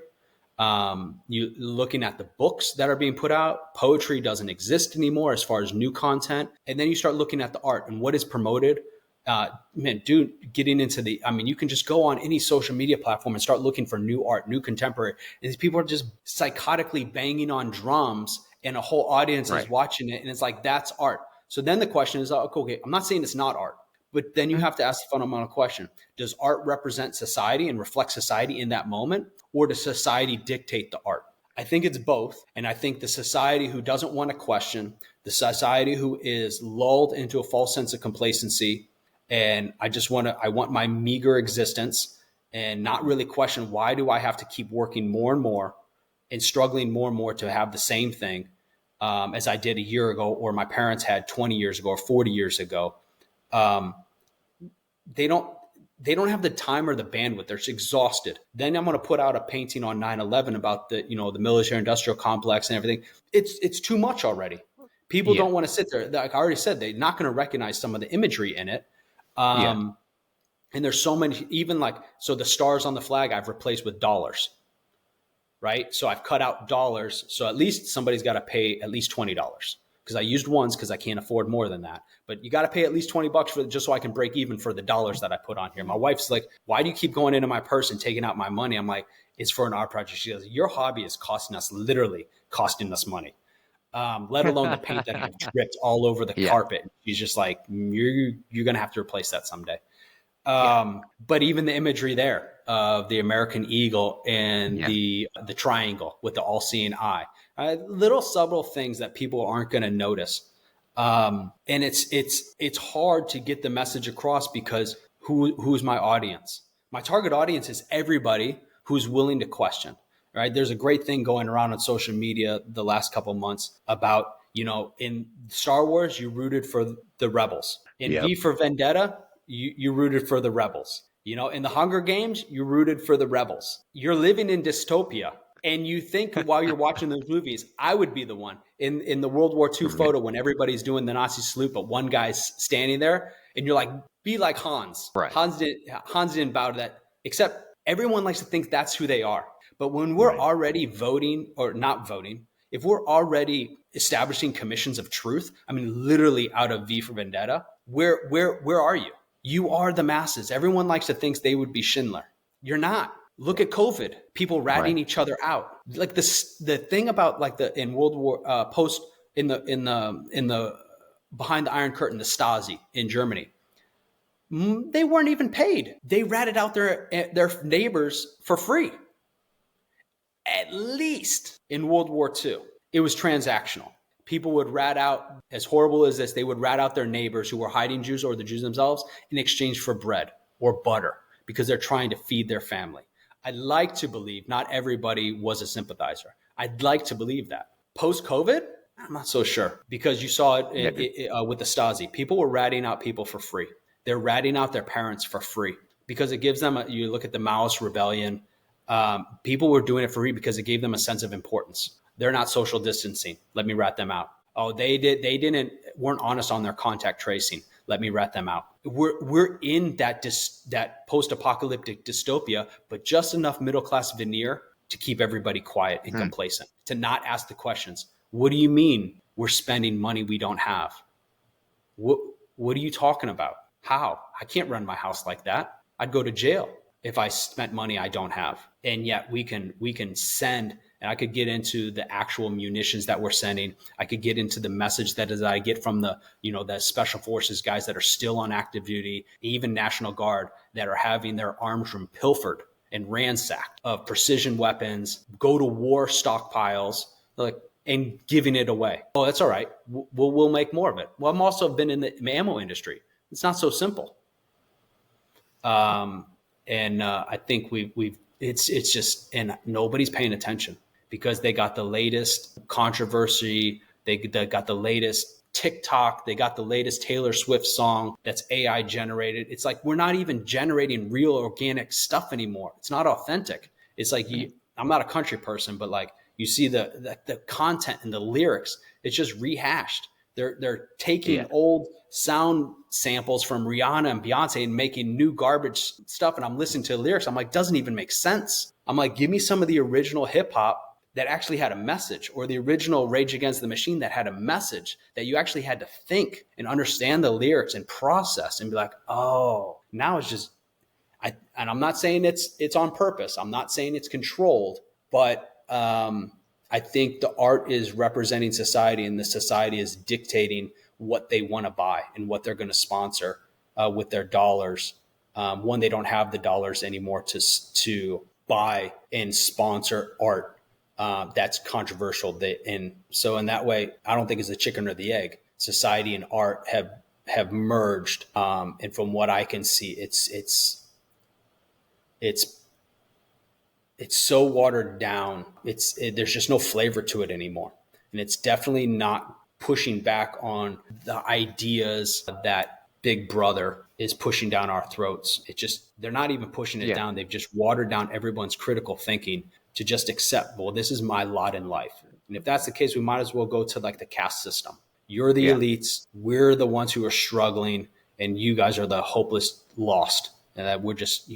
You looking at the books that are being put out. Poetry doesn't exist anymore as far as new content. And then you start looking at the art and what is promoted. Man, dude, getting into you can just go on any social media platform and start looking for new art, new contemporary. And these people are just psychotically banging on drums and a whole audience is Right. watching it. And it's like, that's art. So then the question is, okay, I'm not saying it's not art, but then you Mhm. have to ask the fundamental question. Does art represent society and reflect society in that moment? Or does society dictate the art? I think it's both. And I think the society who doesn't want to question, the society who is lulled into a false sense of complacency, and I want my meager existence and not really question, why do I have to keep working more and more and struggling more and more to have the same thing as I did a year ago, or my parents had 20 years ago or 40 years ago. Um, they don't they don't have the time or the bandwidth. They're exhausted. Then I'm going to put out a painting on 9/11 about the military industrial complex and everything. It's too much already. People Yeah. don't want to sit there. Like I already said, they're not going to recognize some of the imagery in it. Yeah. Um, and there's so many, even like, so the stars on the flag I've replaced with dollars, right? So I've cut out dollars. So at least somebody's got to pay at least $20, because I used ones because I can't afford more than that. But you got to pay at least $20 for just so I can break even for the dollars that I put on here. My wife's like, why do you keep going into my purse and taking out my money? I'm like, it's for an art project. She goes, your hobby is literally costing us money. Let alone the paint that I've dripped all over the Yeah. carpet. She's just like, you're going to have to replace that someday. Yeah. But even the imagery there of the American eagle and Yeah. the triangle with the all-seeing eye, little subtle things that people aren't going to notice. And it's hard to get the message across, because who's my audience? My target audience is everybody who's willing to question. Right? There's a great thing going around on social media the last couple of months about, in Star Wars, you rooted for the rebels. In Yep. V for Vendetta, you rooted for the rebels. In the Hunger Games, you rooted for the rebels. You're living in dystopia. And you think while you're watching those movies, I would be the one in the World War II Right. photo when everybody's doing the Nazi salute, but one guy's standing there, and you're like, be like Hans. Right. Hans didn't bow to that, except everyone likes to think that's who they are. But when we're Right. already voting or not voting, if we're already establishing commissions of truth, literally out of V for Vendetta, where are you? You are the masses. Everyone likes to think they would be Schindler. You're not. Look at COVID. People ratting Right. each other out. Like this, the thing about like in World War post in the behind the Iron Curtain, the Stasi in Germany, they weren't even paid. They ratted out their neighbors for free. At least in World War II, it was transactional. People would rat out, as horrible as this, they would rat out their neighbors who were hiding Jews or the Jews themselves in exchange for bread or butter, because they're trying to feed their family. I'd like to believe not everybody was a sympathizer. I'd like to believe that. Post COVID, I'm not so sure, because you saw Yeah. it with the Stasi. People were ratting out people for free. They're ratting out their parents for free because it gives them, you look at the Maoist rebellion, people were doing it for free because it gave them a sense of importance. They're not social distancing. Let me rat them out. Oh, weren't honest on their contact tracing. Let me rat them out. We're in that post-apocalyptic dystopia, but just enough middle-class veneer to keep everybody quiet and complacent, to not ask the questions. What do you mean we're spending money we don't have? What are you talking about? How? I can't run my house like that. I'd go to jail if I spent money I don't have. and yet we can send. And I could get into the actual munitions that we're sending. I could get into the message that I get from the, the special forces guys that are still on active duty, even National Guard, that are having their arms room pilfered and ransacked of precision weapons, go to war stockpiles, like, and giving it away. Oh, that's all right. We'll make more of it. Well, I'm also been in the ammo industry. It's not so simple. And I think it's just, and nobody's paying attention because they got the latest controversy. They got the latest TikTok. They got the latest Taylor Swift song that's AI generated. It's like, we're not even generating real organic stuff anymore. It's not authentic. It's like, I'm not a country person, but like, you see the content and the lyrics, it's just rehashed. They're taking old sound samples from Rihanna and Beyonce and making new garbage stuff. And I'm listening to the lyrics. I'm like, doesn't even make sense. I'm like, give me some of the original hip hop that actually had a message, or the original Rage Against the Machine that had a message that you actually had to think and understand the lyrics and process and be like, oh, now it's just, and I'm not saying it's on purpose. I'm not saying it's controlled, but I think the art is representing society, and the society is dictating what they want to buy and what they're going to sponsor with their dollars. When they don't have the dollars anymore to buy and sponsor art that's controversial. And so in that way, I don't think it's the chicken or the egg. Society and art have merged, and from what I can see, it's so watered down. There's just no flavor to it anymore. And it's definitely not pushing back on the ideas that Big Brother is pushing down our throats. They're not even pushing it down. They've just watered down everyone's critical thinking to just accept, well, this is my lot in life. And if that's the case, we might as well go to like the caste system. You're the elites. We're the ones who are struggling, and you guys are the hopeless lost. And that we're just,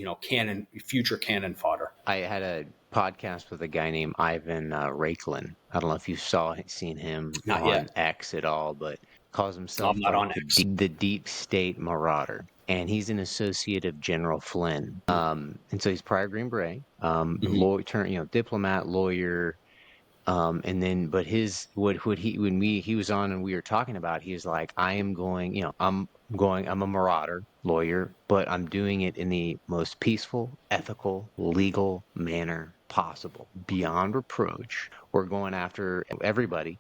future cannon fodder. I had a podcast with a guy named Ivan Rakelin. I don't know if you seen him Not on yet. X at all, but calls himself I'm not on X. the deep state marauder. And he's an associate of General Flynn. And so he's prior Green Beret, diplomat, lawyer. And then, but when he was on and we were talking about, he was like, I'm a marauder lawyer, but I'm doing it in the most peaceful, ethical, legal manner possible, beyond reproach. We're going after everybody,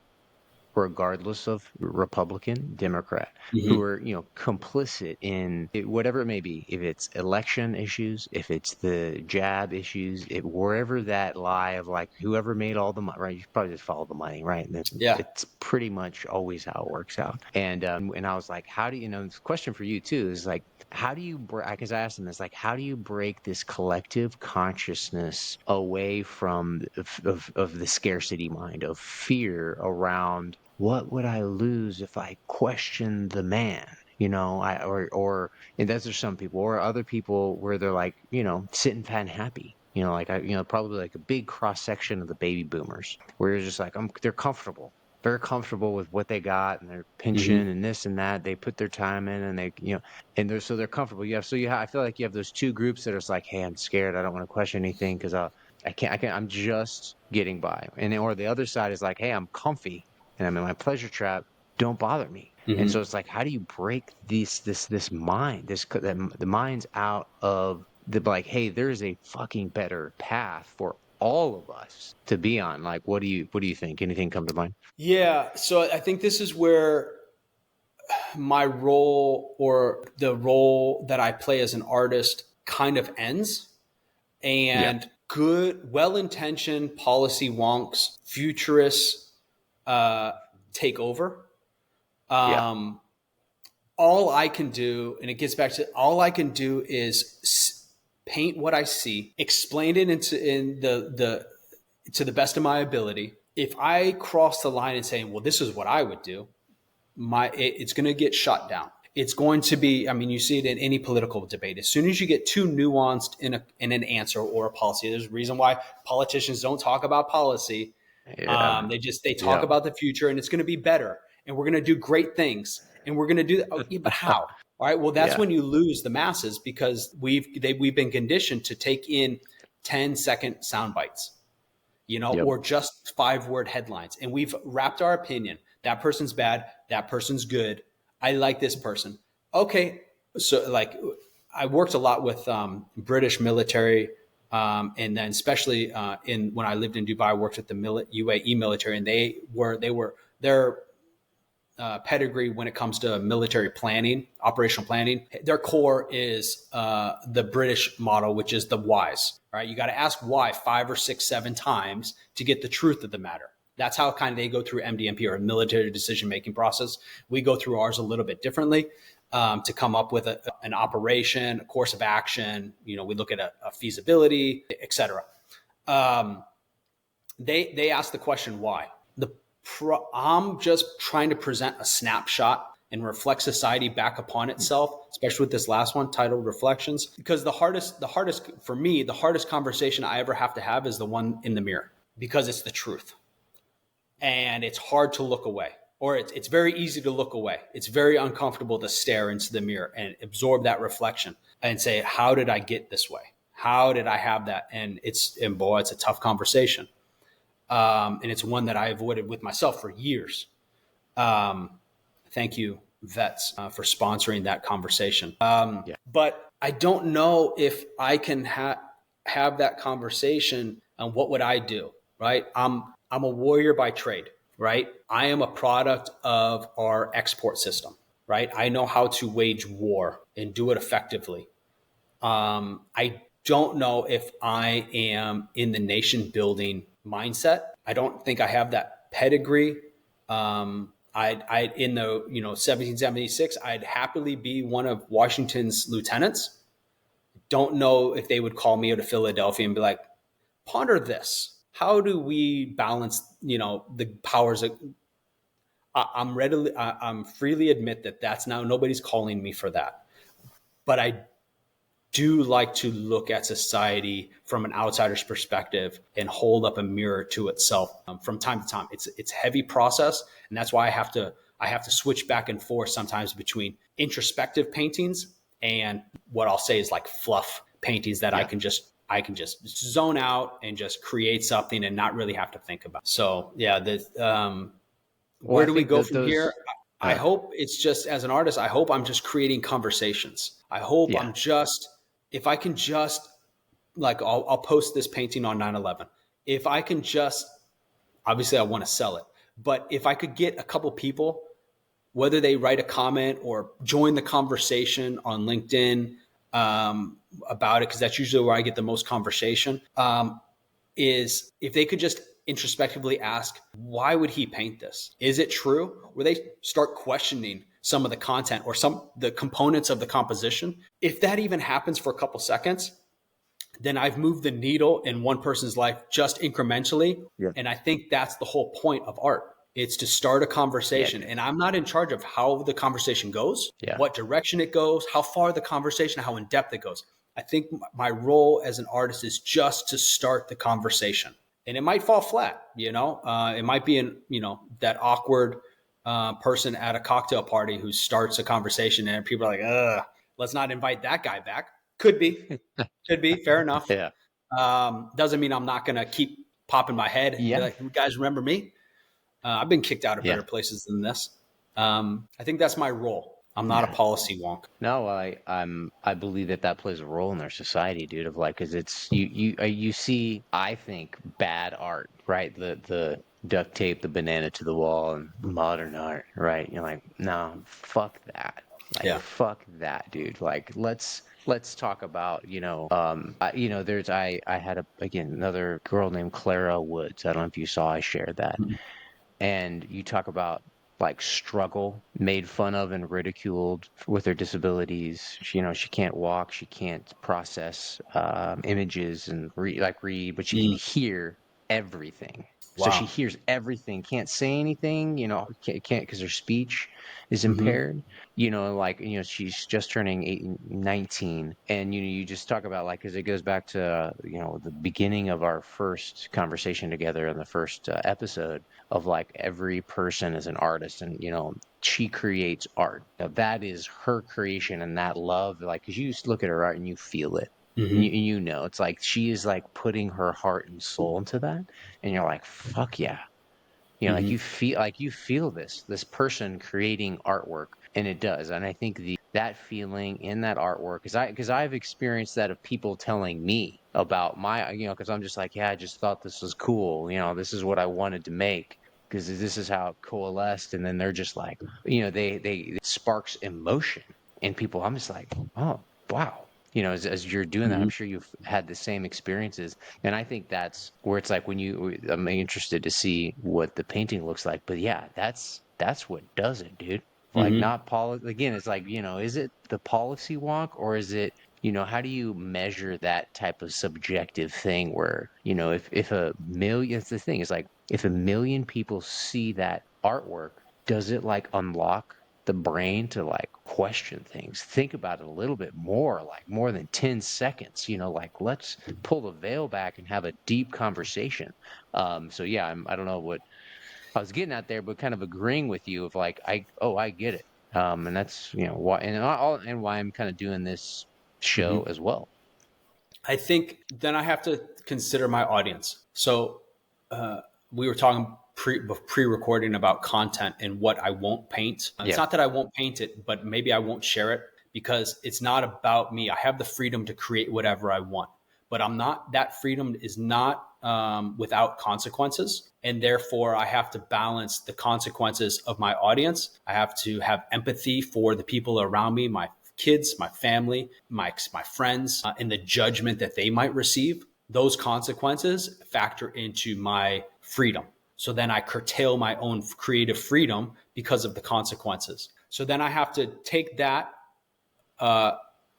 regardless of Republican, Democrat, who are, complicit in whatever it may be. If it's election issues, if it's the jab issues, wherever that lie of like whoever made all the money, right? You probably just follow the money, right? And it's pretty much always how it works out. And I was like, how do this question for you too is like, how do you because I asked him this, like, how do you break this collective consciousness away from of the scarcity mind, of fear around what would I lose if I questioned the man? And those are some people, or other people where they're like, sitting fat and happy. Probably like a big cross section of the baby boomers, where you're just like, they're comfortable, very comfortable with what they got and their pension and this and that. They put their time in, and they're comfortable. I feel like you have those two groups that are just like, hey, I'm scared. I don't want to question anything because I'm just getting by. Or the other side is like, hey, I'm comfy and I'm in my pleasure trap. Don't bother me. And so it's like, how do you break this mind, the mind's out of the like, hey, there's a fucking better path for all of us to be on. Like, what do you think? Anything come to mind? Yeah. So I think this is where my role, or the role that I play as an artist, kind of ends. And good, well-intentioned policy wonks, futurists take over. All I can do, and it gets back to, all I can do is paint what I see, explain it to the best of my ability. If I cross the line and say, well, this is what I would do, it's going to get shut down. It's going to be, you see it in any political debate. As soon as you get too nuanced in an answer or a policy, there's a reason why politicians don't talk about policy. They talk about the future, and it's going to be better, and we're going to do great things, and we're going to do that. Oh, yeah, but how? All right. Well, that's when you lose the masses, because we've been conditioned to take in 10-second sound bites, Yep. or just 5-word headlines. And we've wrapped our opinion. That person's bad. That person's good. I like this person. Okay. So like I worked a lot with British military. And then especially when I lived in Dubai, I worked with the UAE military, and their pedigree when it comes to military planning, operational planning. Their core is the British model, which is the whys. Right? You got to ask why 5 or 6, 7 times to get the truth of the matter. That's how kind of they go through MDMP, or a military decision making process. We go through ours a little bit differently to come up with an operation, a course of action. We look at a feasibility, etc. They ask the question why. I'm just trying to present a snapshot and reflect society back upon itself, especially with this last one titled Reflections, because the hardest for me, the hardest conversation I ever have to have is the one in the mirror, because it's the truth. And it's hard to look away, or it's very easy to look away. It's very uncomfortable to stare into the mirror and absorb that reflection and say, how did I get this way? How did I have that? And boy, it's a tough conversation. And it's one that I avoided with myself for years. Thank you, Vets, for sponsoring that conversation. Yeah. But I don't know if I can have that conversation. And what would I do? Right? I'm a warrior by trade. Right? I am a product of our export system. Right? I know how to wage war and do it effectively. I don't know if I am in the nation building mindset. I don't think I have that pedigree. I in the 1776, I'd happily be one of Washington's lieutenants. Don't know if they would call me out of Philadelphia and be like, ponder this. How do we balance, the powers of, I'm freely admit that that's now, nobody's calling me for that. But I do like to look at society from an outsider's perspective and hold up a mirror to itself from time to time. It's a heavy process, and that's why I have to switch back and forth sometimes between introspective paintings and what I'll say is like fluff paintings that I can just zone out and just create something and not really have to think about. So yeah, where do we go from here? I hope it's just, as an artist, I hope I'm just creating conversations. I hope if I can just, like, I'll post this painting on 9/11. If I can just, obviously I want to sell it, but if I could get a couple people, whether they write a comment or join the conversation on LinkedIn about it, because that's usually where I get the most conversation, is if they could just introspectively ask, why would he paint this? Is it true? Where they start questioning some of the content or the components of the composition. If that even happens for a couple seconds, then I've moved the needle in one person's life just incrementally. Yeah. And I think that's the whole point of art. It's to start a conversation. Yeah. And I'm not in charge of how the conversation goes, what direction it goes, how far the conversation, how in depth it goes. I think my role as an artist is just to start the conversation. And it might fall flat, it might be that awkward person at a cocktail party who starts a conversation and people are like, let's not invite that guy back. Could be, fair enough. Yeah. Doesn't mean I'm not going to keep popping my head and be like, you guys remember me? I've been kicked out of better places than this. I think that's my role. I'm not a policy wonk. No, I believe that plays a role in our society, dude. Of like, because it's you see, I think, bad art, right? The duct tape the banana to the wall and modern art, right? You're like, no, fuck that. Like, fuck that, dude. Like, let's talk about, there's I had another girl named Clara Woods. I don't know if you saw, I shared that. Mm-hmm. And you talk about like struggle, made fun of and ridiculed with her disabilities. She can't walk, she can't process images and read, but she can hear everything. Wow. So she hears everything, can't say anything, can't because her speech is impaired. Mm-hmm. She's just turning 19, and you just talk about, like, because it goes back to the beginning of our first conversation together in the first episode of like every person is an artist, and she creates art. Now, that is her creation, and that love, like, because you just look at her art and you feel it. Mm-hmm. You know, it's like she is like putting her heart and soul into that, and you're like, fuck yeah. You know, Mm-hmm. like you feel this person creating artwork, and it does. And I think the that feeling in that artwork, because I've experienced that of people telling me about my, you know, because I'm just like, yeah, I just thought this was cool. You know, this is what I wanted to make because this is how it coalesced. And then they're just like, you know, they it sparks emotion in people. I'm just like, oh wow. You know, as you're doing that, Mm-hmm. I'm sure you've had the same experiences. And I think that's where it's like when I'm interested to see what the painting looks like. But yeah, that's what does it, dude. Like Mm-hmm. not again, it's like, you know, is it the policy wonk or is it, you know, how do you measure that type of subjective thing where, you know, if a million, it's the thing, it's like if a million people see that artwork, does it like unlock the brain to like question things, think about it a little bit more, like more than 10 seconds, you know, like let's pull the veil back and have a deep conversation. So yeah, I don't know what I was getting at there, but kind of agreeing with you of like, I get it. And that's, you know, why, and why I'm kind of doing this show Mm-hmm. as well. I think then I have to consider my audience. So uh, we were talking pre-recording about content and what I won't paint. It's Yeah. not that I won't paint it, but maybe I won't share it because it's not about me. I have the freedom to create whatever I want, but I'm not. That freedom is not without consequences, and therefore I have to balance the consequences of my audience. I have to have empathy for the people around me, my kids, my family, my friends, and the judgment that they might receive. Those consequences factor into my freedom. So then I curtail my own creative freedom because of the consequences. So then I have to take that uh,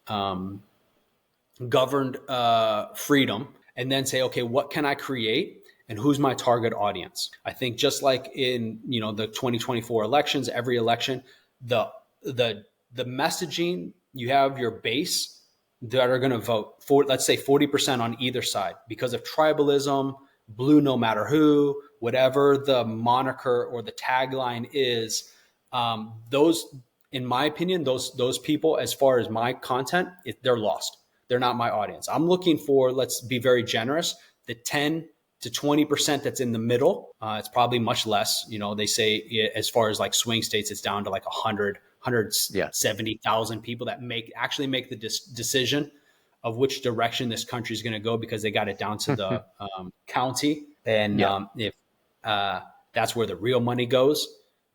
um, governed freedom and then say, okay, what can I create? And who's my target audience? I think just like in the 2024 elections, every election, the the the messaging, you have your base that are going to vote for, let's say 40% on either side because of tribalism, blue no matter who, whatever the moniker or the tagline is. Those, in my opinion, those people, as far as my content, they're lost. They're not my audience. I'm looking for, let's be very generous, the 10 to 20% that's in the middle. It's probably much less. They say as far as like swing states, it's down to like Yeah. 170,000 people that actually make the decision of which direction this country is going to go because they got it down to the county. And Yeah. if that's where the real money goes,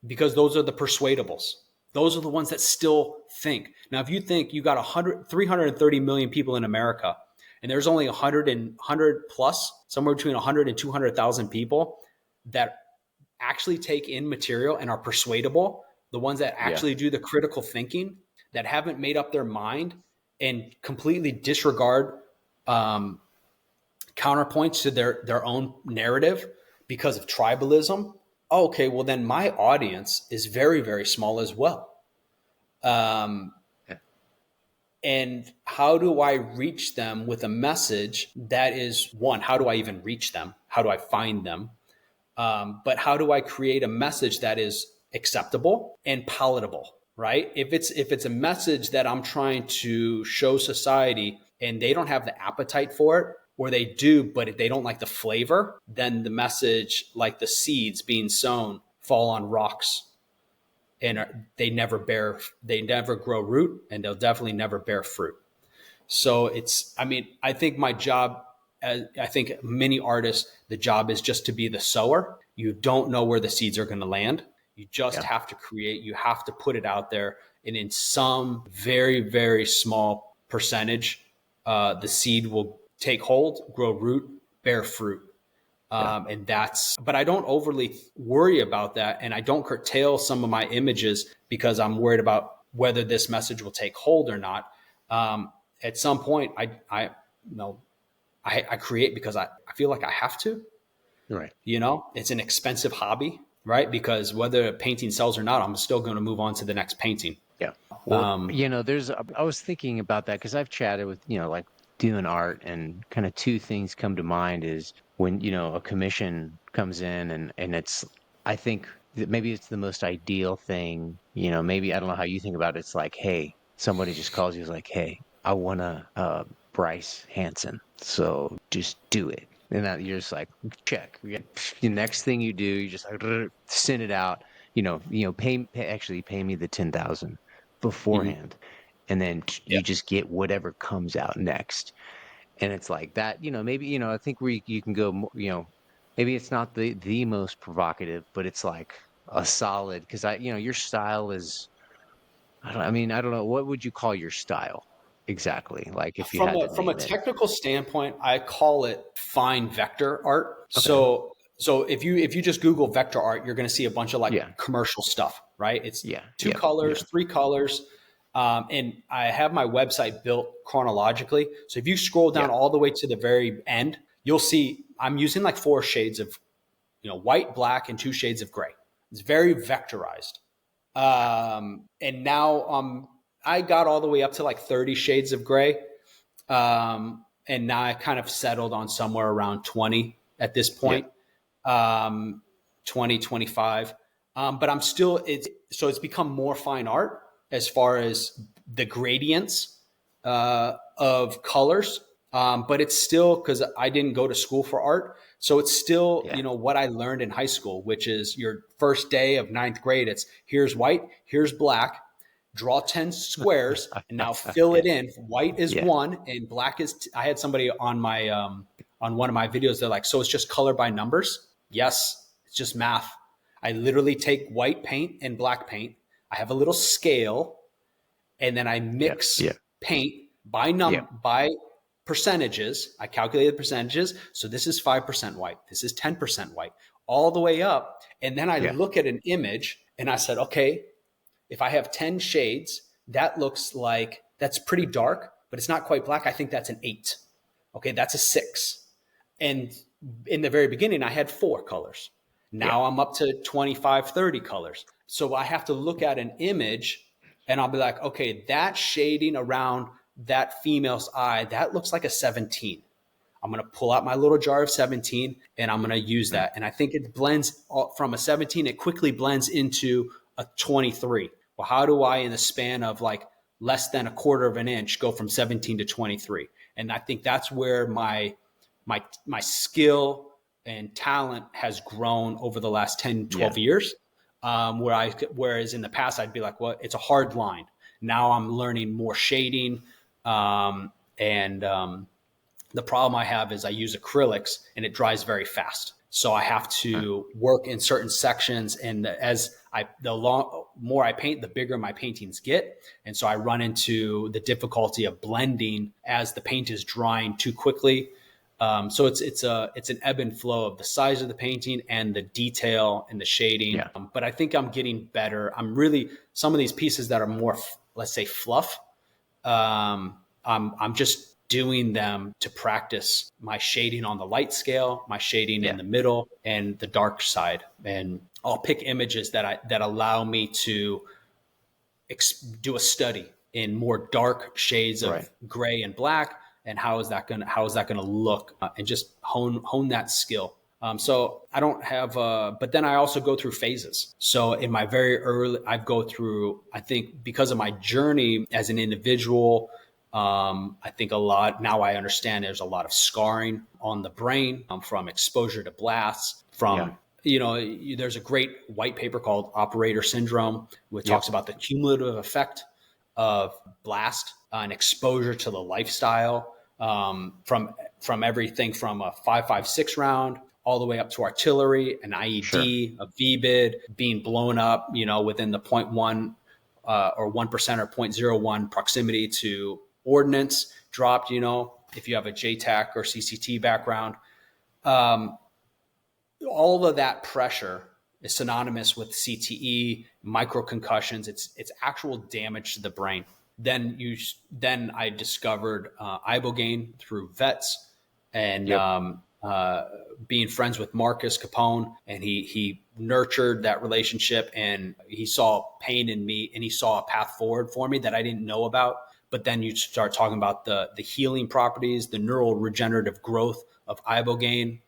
because those are the persuadables. Those are the ones that still think. Now, if you think you got 330 million people in America, and there's only 100 plus, somewhere between 100 and 200,000 people that actually take in material and are persuadable, the ones that Yeah. actually do the critical thinking, that haven't made up their mind and completely disregard um, counterpoints to their own narrative because of tribalism. Okay, well then my audience is very, very small as well. Um, Yeah. and how do I reach them with a message that is, one, how do I even reach them? How do I find them? But how do I create a message that is acceptable and palatable? Right? If it's a message that I'm trying to show society and they don't have the appetite for it, or they do but they don't like the flavor, then the message, like the seeds being sown, fall on rocks and they never grow root, and they'll definitely never bear fruit. So I think my job, I think many artists, the job is just to be the sower. You don't know where the seeds are going to land. You just Yeah. have to create, you have to put it out there. And in some very, very small percentage, the seed will take hold, grow root, bear fruit. Yeah. But I don't overly worry about that. And I don't curtail some of my images because I'm worried about whether this message will take hold or not. At some point, you know, I create because I feel like I have to. Right. It's an expensive hobby, right? Because whether a painting sells or not, I'm still going to move on to the next painting. Yeah. Well, Um, you know, I was thinking about that because I've chatted with, you know, like doing art and kind of two things come to mind is when, you know, a commission comes in and it's, I think that maybe it's the most ideal thing, you know, maybe I don't know how you think about it. It's like, hey, somebody just calls you, is like, hey, I want to Bryce Hansen. So just do it. And that you're just like, check. The next thing you do, you just like send it out. Actually pay me the 10,000 Mhm. beforehand, and then Yeah. you just get whatever comes out next. And it's like that. Maybe I think you can go. Maybe it's not the most provocative, but it's like a solid because your style is. I don't know. What would you call your style exactly? Like if you From had to a name it. technical standpoint, I call it fine vector art. Okay. So if you just Google vector art, you're going to see a bunch of like Yeah. commercial stuff, right? It's Yeah. two Yeah. Yeah. colors, three colors, and I have my website built chronologically. So if you scroll Yeah. down all the way to the very end, you'll see I'm using like four shades of white, black, and two shades of gray. It's very vectorized. And now I got all the way up to like 30 shades of gray. And now I kind of settled on somewhere around 20 at this Yeah. point, 20, 25. But I'm still, it's become more fine art as far as the gradients of colors. But it's still, because I didn't go to school for art. So it's still, Yeah. what I learned in high school, which is your first day of ninth grade. It's here's white, here's black, draw 10 squares and now fill Yeah. it in. White is Yeah. one and black is I had somebody on my on one of my videos, they're like, so it's just color by numbers? Yes, it's just math. I literally take white paint and black paint. I have a little scale, and then I Yeah. mix Yeah. paint by Yeah. by percentages. I calculated percentages. So this is 5% white. This is 10% white, all the way up. And then I Yeah. look at an image and I said, okay, if I have 10 shades, that looks like that's pretty dark, but it's not quite black. I think that's an 8. Okay, that's a 6. And in the very beginning, I had 4 colors. Yeah. Now I'm up to 25, 30 colors. So I have to look at an image and I'll be like, okay, that shading around that female's eye, that looks like a 17. I'm going to pull out my little jar of 17 and I'm going to use Mm. that. And I think it blends from a 17, it quickly blends into a 23. Well, how do I, in the span of like less than a quarter of an inch, go from 17 to 23? And I think that's where my skill and talent has grown over the last 10, Yeah. 12 years. Whereas in the past, I'd be like, well, it's a hard line. Now I'm learning more shading. And the problem I have is I use acrylics and it dries very fast. So I have Uh, to work in certain sections, and more I paint, the bigger my paintings get, and so I run into the difficulty of blending as the paint is drying too quickly. So it's an ebb and flow of the size of the painting and the detail and the shading. Yeah. But I think I'm getting better. I'm really some of these pieces that are more, let's say, fluff. I'm just doing them to practice my shading on the light scale, my shading in Yeah. the middle, and the dark side. And I'll pick images that allow me to do a study in more dark shades Right. of gray and black, and how is that gonna look, and just hone that skill. So I don't have, but then I also go through phases. So in my very early, I go through, I think because of my journey as an individual, I think a lot, now I understand there's a lot of scarring on the brain from exposure to blasts, Yeah. from, there's a great white paper called Operator Syndrome, which Yep. talks about the cumulative effect of blast and exposure to the lifestyle, from everything from a 5.56 round all the way up to artillery, an Sure. IED, a VBID being blown up, within the 0.1 or 1% or 0.01 proximity to ordnance dropped, if you have a JTAC or CCT background. All of that pressure is synonymous with CTE, microconcussions. It's actual damage to the brain. Then I discovered ibogaine through vets, and Yep. being friends with Marcus Capone, and he nurtured that relationship, and he saw pain in me, and he saw a path forward for me that I didn't know about. But then you start talking about the healing properties, the neural regenerative growth of ibogaine,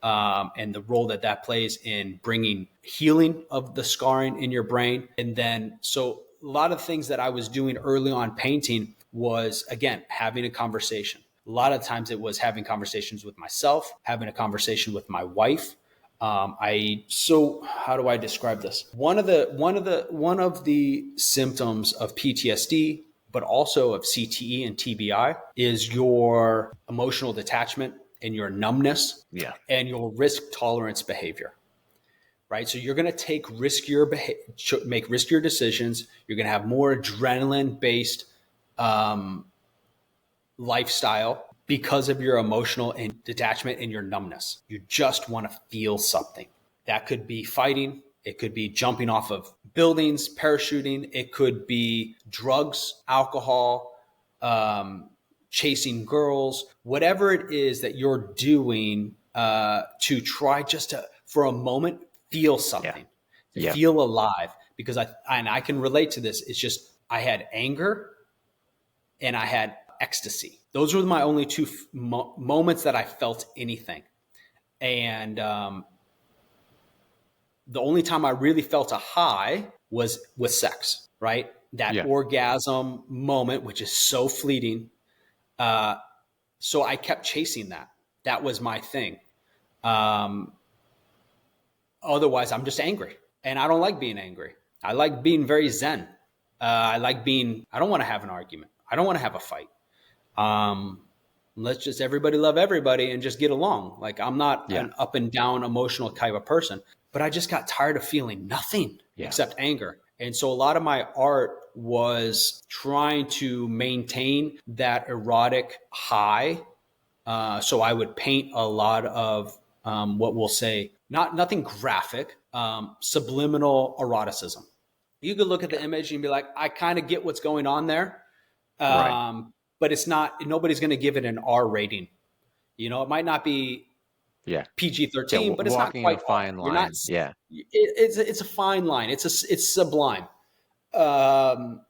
and the role that plays in bringing healing of the scarring in your brain. And then, so a lot of things that I was doing early on painting was, again, having a conversation. A lot of times it was having conversations with myself, having a conversation with my wife. So how do I describe this? One of the symptoms of PTSD, but also of CTE and TBI, is your emotional detachment and your numbness and your risk tolerance behavior. Right. So you're going to make riskier decisions. You're going to have more adrenaline based lifestyle because of your emotional and detachment and your numbness. You just want to feel something. That could be fighting. It could be jumping off of buildings, parachuting. It could be drugs, alcohol, chasing girls, whatever it is that you're doing to try just to, for a moment, feel something, to feel alive. Because I can relate to this. It's just, I had anger and I had ecstasy. Those were my only two moments that I felt anything. And the only time I really felt a high was with sex, right? That orgasm moment, which is so fleeting. So I kept chasing that. That was my thing. Otherwise, I'm just angry. And I don't like being angry. I like being very zen. I don't want to have an argument. I don't want to have a fight. Let's just everybody love everybody and just get along. Like, I'm not an up and down emotional type of person, but I just got tired of feeling nothing except anger. And so a lot of my art was trying to maintain that erotic high. So I would paint a lot of what we'll say, nothing graphic, subliminal eroticism. You could look at the image and be like, I kind of get what's going on there. But it's not, nobody's going to give it an R rating. You know, it might not be PG-13, but it's not quite a fine line. You're not, it's a fine line. It's sublime. But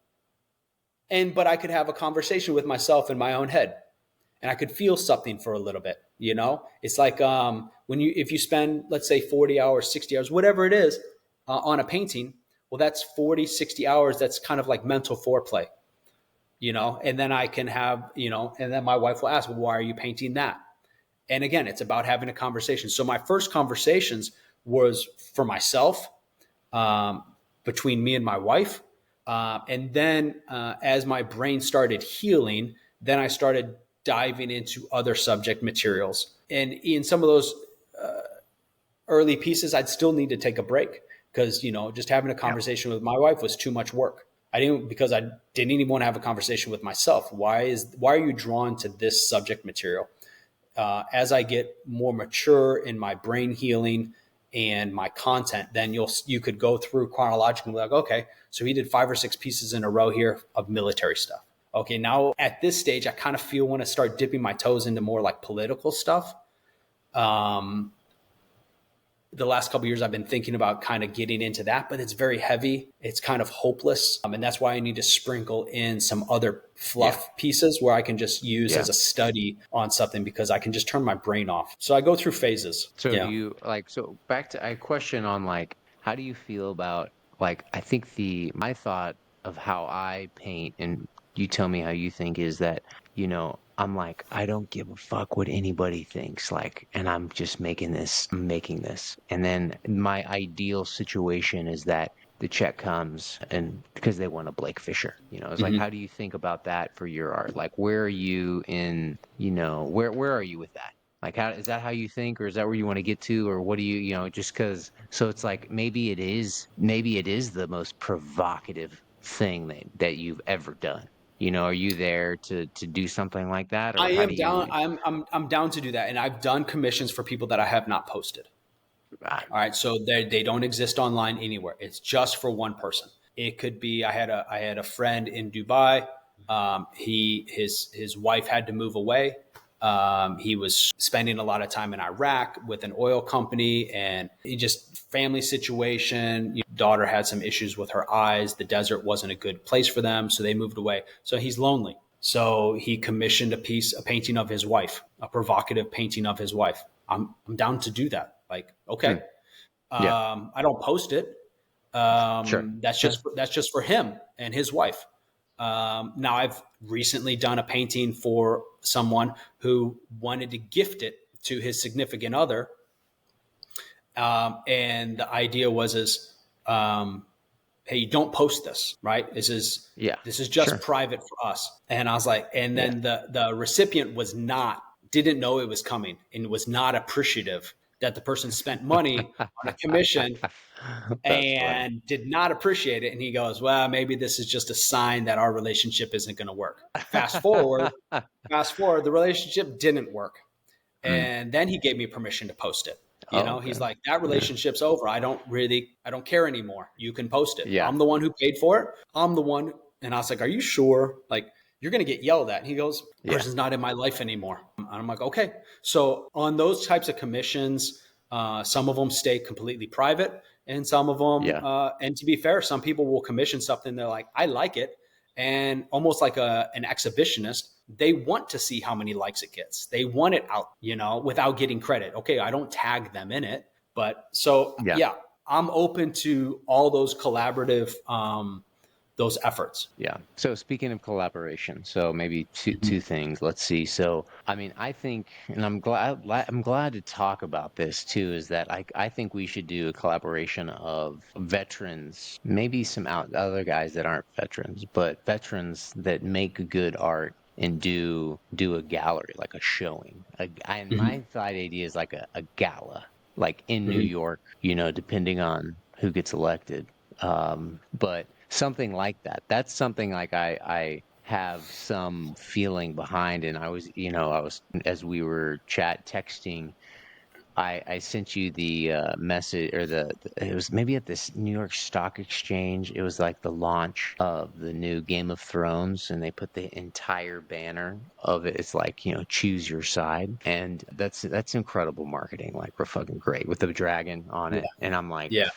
I could have a conversation with myself in my own head, and I could feel something for a little bit. You know, it's like if you spend, let's say, 40 hours, 60 hours, whatever it is, on a painting, well, that's 40, 60 hours. That's kind of like mental foreplay. You know, and then I can have, and then my wife will ask, well, why are you painting that? And again, it's about having a conversation. So my first conversations was for myself, between me and my wife. And then as my brain started healing, then I started diving into other subject materials. And in some of those early pieces, I'd still need to take a break because, just having a conversation with my wife was too much work. Because I didn't even want to have a conversation with myself. Why are you drawn to this subject material? As I get more mature in my brain healing and my content, then you could go through chronologically, like, okay, so he did 5 or 6 pieces in a row here of military stuff. Okay, now at this stage, I kind of want to start dipping my toes into more like political stuff. The last couple of years, I've been thinking about kind of getting into that, but it's very heavy. It's kind of hopeless. And that's why I need to sprinkle in some other fluff pieces where I can just use as a study on something, because I can just turn my brain off. So I go through phases. So so back to, I question on like, how do you feel about, like, I think my thought of how I paint, and you tell me how you think, is that, I'm like, I don't give a fuck what anybody thinks, like, and I'm just making this. And then my ideal situation is that the check comes, and because they want a Blake Fisher, it's like, how do you think about that for your art? Like, where are you in, where are you with that? Like, how is that how you think, or is that where you want to get to, or what do you, just because, so it's like, maybe it is the most provocative thing that you've ever done. Are you there to do something like that, or I how am do down. you? I'm down to do that, and I've done commissions for people that I have not posted. All right, so they don't exist online anywhere. It's just for one person. It could be, I had a friend in Dubai. His wife had to move away. He was spending a lot of time in Iraq with an oil company, and he just family situation. Daughter had some issues with her eyes. The desert wasn't a good place for them, so they moved away. So he's lonely. So he commissioned a painting of his wife, a provocative painting of his wife. I'm down to do that. Like, okay. I don't post it. Sure. That's just for him and his wife. Now I've recently done a painting for someone who wanted to gift it to his significant other. And the idea was, hey, don't post this, right? This is just Sure. private for us. And I was like, and Yeah. then the recipient didn't know it was coming and was not appreciative that the person spent money on a commission That's funny. and did not appreciate it. And he goes, well, maybe this is just a sign that our relationship isn't going to work. Fast forward, the relationship didn't work. Mm. And then he gave me permission to post it. Oh, He's okay. like, that Yeah. relationship's over. I don't care anymore. You can post it. Yeah. I'm the one who paid for it. I'm the one. And I was like, are you sure? Like, you're going to get yelled at. And he goes, Yeah. person's not in my life anymore. And I'm like, okay. So on those types of commissions, some of them stay completely private and some of them, Yeah. and to be fair, some people will commission something. They're like, I like it. And almost like an exhibitionist, they want to see how many likes it gets. They want it out, without getting credit. Okay, I don't tag them in it, but so Yeah. yeah, I'm open to all those collaborative those efforts. Yeah. So speaking of collaboration, so maybe Mhm. two things. Let's see. So I mean, I think, and I'm glad to talk about this too. Is that I think we should do a collaboration of veterans, maybe some other guys that aren't veterans, but veterans that make good art and do a gallery, like a showing. And Mhm. my thought idea is like a gala, like in New Mhm. York. Depending on who gets elected. But something like that. That's something like I have some feeling behind. And I was, as we were texting, I sent you the message, or it was maybe at this New York Stock Exchange. It was like the launch of the new Game of Thrones, and they put the entire banner of it. It's like, choose your side, and that's incredible marketing. Like, we're fucking great with the dragon on Yeah. it, and I'm like, Yeah.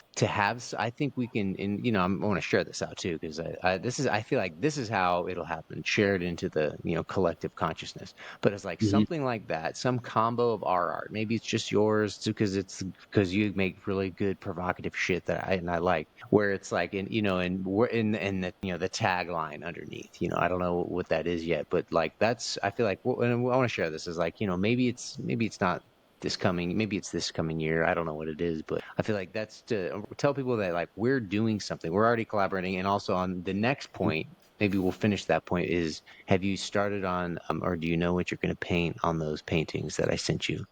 I think we can, and I want to share this out too, because I feel like this is how it'll happen, shared into the collective consciousness. But it's like Mhm. something like that, some combo of our art. Maybe it's just yours because you make really good provocative shit that I like. Where it's like, and we're in the the tagline underneath. I don't know what that is yet, but like I feel like, and I want to share this is like, maybe it's not maybe it's this coming year. I don't know what it is, but I feel like that's to tell people that like we're doing something. We're already collaborating, and also on the next point, maybe we'll finish that point is, have you started on, or do you know what you're going to paint on those paintings that I sent you?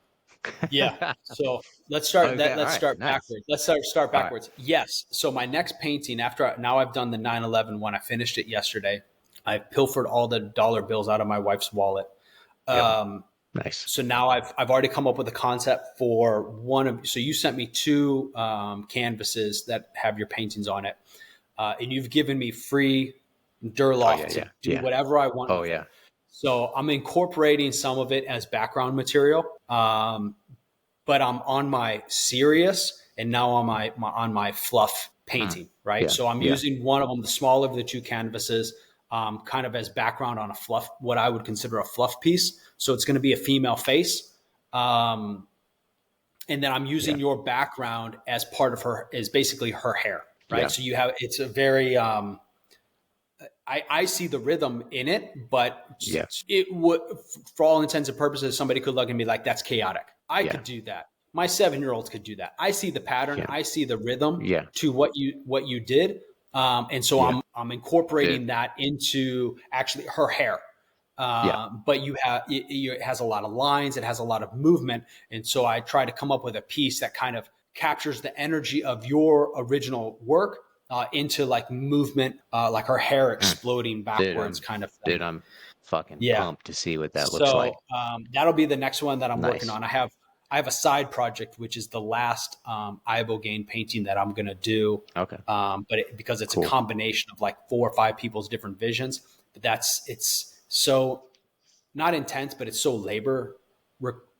Yeah. So let's start Okay, that. all Let's right, start nice. backwards. Let's start All right, backwards. Yes. So my next painting now I've done the 9/11 one. I finished it yesterday. I pilfered all the dollar bills out of my wife's wallet. yep, Um, nice. so now I've already come up with a concept for one of. So you sent me two canvases that have your paintings on it, and you've given me free Oh yeah, Durloff to yeah, do yeah. whatever I want Oh with it. yeah, So I'm incorporating some of it as background material, but I'm on my serious and now on my fluff mm, painting, right? yeah, So I'm yeah, using one of them, the smaller of the two canvases, kind of as background on a fluff, what I would consider a fluff piece. So it's going to be a female face. Um, and then I'm yeah, using your background as part of is basically her hair, right? yeah, So it's a very, I see the rhythm in it, but yeah, it would, for all intents and purposes, somebody could look and be like, that's chaotic. I yeah, could do that. My 7-year-olds could do that. I see the pattern. yeah, I see the rhythm yeah, to what you did. And so yeah, I'm dude, incorporating that into actually her hair. yeah, But it has a lot of lines. It has a lot of movement. And so I try to come up with a piece that kind of captures the energy of your original work into like movement, like her hair mm. exploding dude, backwards kind of dude, thing. I'm fucking Yeah. pumped to see what that looks like. So that'll be the next one that I'm working Nice. on. I have a side project, which is the last ibogaine painting that I'm going to do. Okay, Because it's a cool. combination of like 4 or 5 people's different visions, but it's so not intense, but it's so labor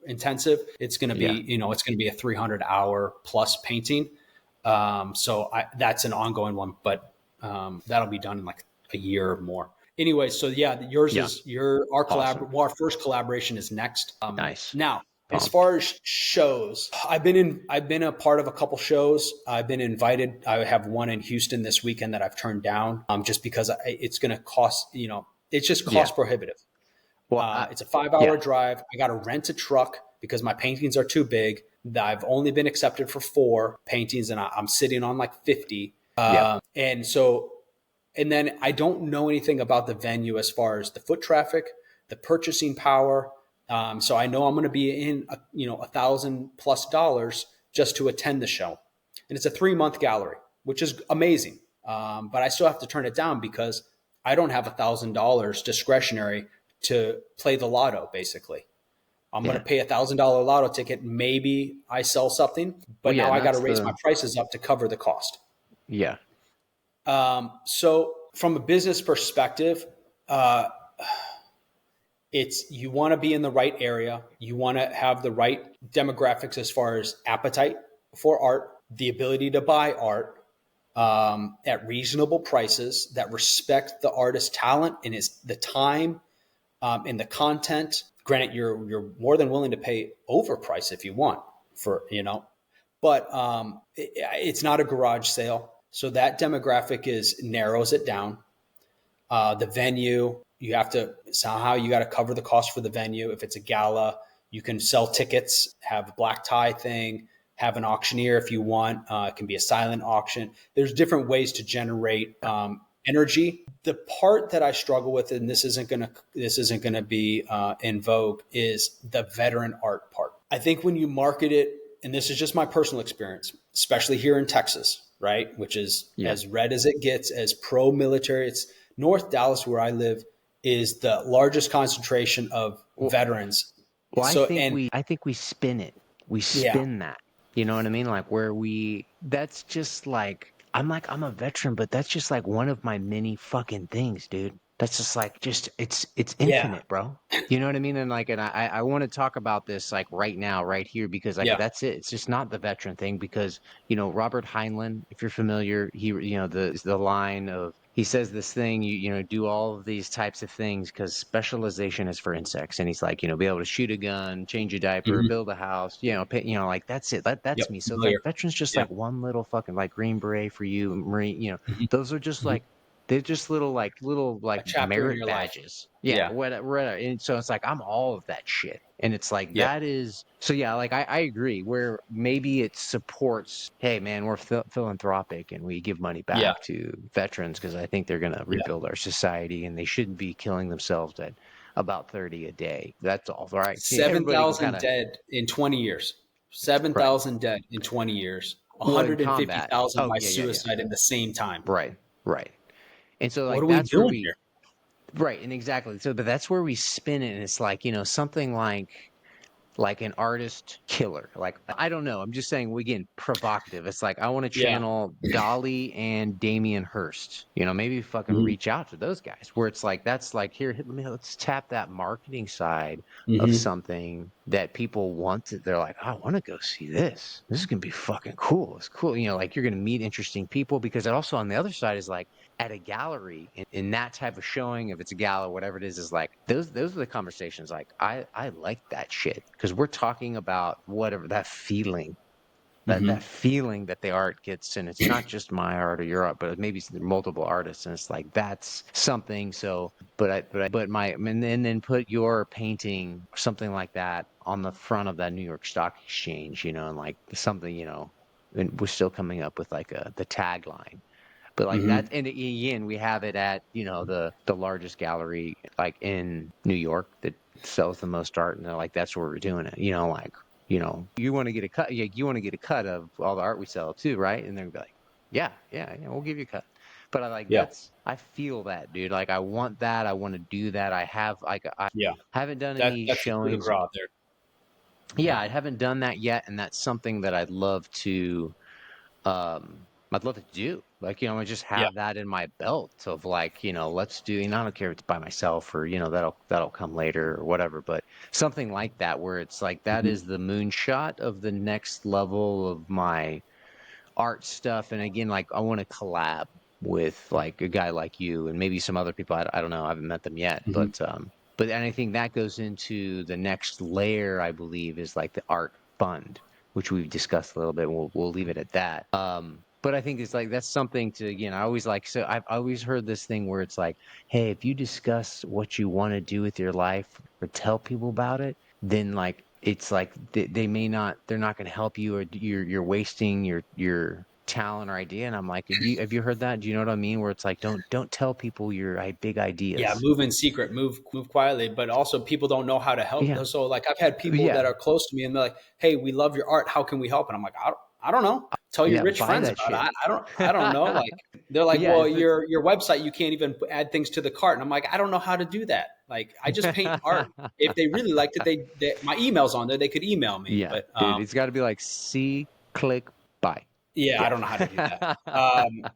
intensive. It's going to Yeah, be, it's going to be a 300-hour plus painting. That's an ongoing one, but that'll be done in like a year or more. Anyway, so yeah, yours yeah, is our awesome. our first collaboration is next. Nice. Now As Pumped. far as shows, I've been a part of a couple shows. I've been invited. I have one in Houston this weekend that I've turned down, just because it's going to cost, it's just Yeah. cost prohibitive. Well, It's a yeah. 5 hour drive. I got to rent a truck because my paintings are too big. I've only been accepted for 4 paintings, and I'm sitting on like 50. Yep. And so, and then I don't know anything about the venue as far as the foot traffic, the purchasing power. So I know I'm going to be in, $1,000+ just to attend the show, and it's a 3 month gallery, which is amazing. But I still have to turn it down because I don't have $1,000 discretionary to play the lotto. Basically, I'm going Yeah. to pay $1,000 lotto ticket. Maybe I sell something, Well, but yeah, now and I got to that's raise my the prices up to cover the cost. yeah. So from a business perspective, uh, it's you want to be in the right area. You want to have the right demographics as far as appetite for art, the ability to buy art at reasonable prices that respect the artist's talent and the time and the content. Granted, you're more than willing to pay overprice if you want for but it's not a garage sale, so that demographic is narrows it down. The venue, you have to somehow you got to cover the cost for the venue. If it's a gala, you can sell tickets, have a black tie thing, have an auctioneer if you want. It can be a silent auction. There's different ways to generate energy. The part that I struggle with, and this isn't gonna be in vogue, is the veteran art part. I think when you market it, and this is just my personal experience, especially here in Texas, right, which is Yeah. as red as it gets, as pro-military. It's North Dallas, where I live, is the largest concentration of Well, veterans. well, So, and I think we spin it. We yeah, spin that. You know what I mean? Like where that's just like I'm a veteran, but that's just like one of my many fucking things, dude. That's just like it's yeah, infinite, bro. You know what I mean? And I want to talk about this like right now, right here, because like yeah, that's it. It's just not the veteran thing because Robert Heinlein, if you're familiar, he the line of he says this thing, do all of these types of things because specialization is for insects. And he's like, be able to shoot a gun, change a diaper, hmm, build a house, like that's it. yep, That's me. So it's like familiar, veterans just yeah, like one little fucking like Green Beret for you, Marine, hmm, those are just hmm, like they're just little a like chapter in merit your life. badges. Yeah, Yeah, whatever. And so it's like I'm all of that shit. And it's like yep, that is so yeah, like I agree where maybe it supports, hey man, we're philanthropic and we give money yeah, back to veterans because I think they're gonna yeah. rebuild our society and they shouldn't be killing themselves at about 30 a day. That's all right. Yeah, everybody can kind 7,000 of dead in 20 years. right. 7,000 dead in 20 years. Well, in combat. 150,000 Oh by yeah, yeah, yeah. suicide in the same time. Right, right. And so What like are we that's where doing we here? right, and exactly. So but that's where we spin it and it's like, something like an artist killer. Like I don't know. I'm just saying we get provocative. It's like I want to Yeah. channel Dolly and Damien Hirst. Maybe fucking Hmm, reach out to those guys. Where it's like that's like here, let's tap that marketing side of hmm, something that people want to. They're like, oh, I want to go see this. This is gonna be fucking cool. It's cool. Like you're gonna meet interesting people because it also on the other side is like at a gallery in that type of showing, if it's a gala, whatever it is like those are the conversations like I like that shit because we're talking about whatever that feeling that hmm. feeling that the art gets and it's not just my art or your art but maybe it's multiple artists and it's like that's something so but my and then put your painting or something like that on the front of that New York Stock Exchange and like something and we're still coming up with like the tagline but like that, Hmm. and again, we have it at the largest gallery like in New York that sells the most art, and they're like that's where we're doing it. Like you want to get a cut, yeah, you want to get a cut of all the art we sell too, right? And they're gonna be like, yeah, yeah, yeah, we'll give you a cut. But I like Yeah. I feel that, dude. Like I want that. I want to do that. I have like I Yeah. haven't done any That's the coup de showings. grace there. Yeah, Yeah. I haven't done that yet, and that's something that I'd love to do. Like, I just Yeah. have that in my belt of like, let's do, I don't care if it's by myself or, that'll come later or whatever, but something like that where it's like that Hmm. is the moonshot of the next level of my art stuff. And again, like I want to collab with like a guy like you and maybe some other people. I don't know. I haven't met them yet, Hmm. but But and I think that goes into the next layer, I believe, is like the art fund, which we've discussed a little bit. We'll leave it at that. But I think it's like that's something to, again, I always like, so I've always heard this thing where it's like, hey, if you discuss what you want to do with your life or tell people about it, then like it's like they may not, they're not going to help you, or you're wasting your talent or idea. And I'm like, have you heard that? Do you know what I mean? Where it's like, don't tell people your big Yeah, ideas. move in secret, move quietly, but also people don't know how to help. Yeah. So like I've had people that Yeah. are close to me and they're like, "Hey, we love your art. How can we help?" And I'm like, I don't know. Tell your Yeah, rich buy friends that about it. shit. I don't know." Like they're like, Yeah, "Well, it's your website, you can't even add things to the cart." And I'm like, "I don't know how to do that. Like I just paint art. If they really liked it, my email's on there. They could email me." yeah, But dude, it's got to be like see, click, buy. yeah, I Yeah. don't know how to do that. Um,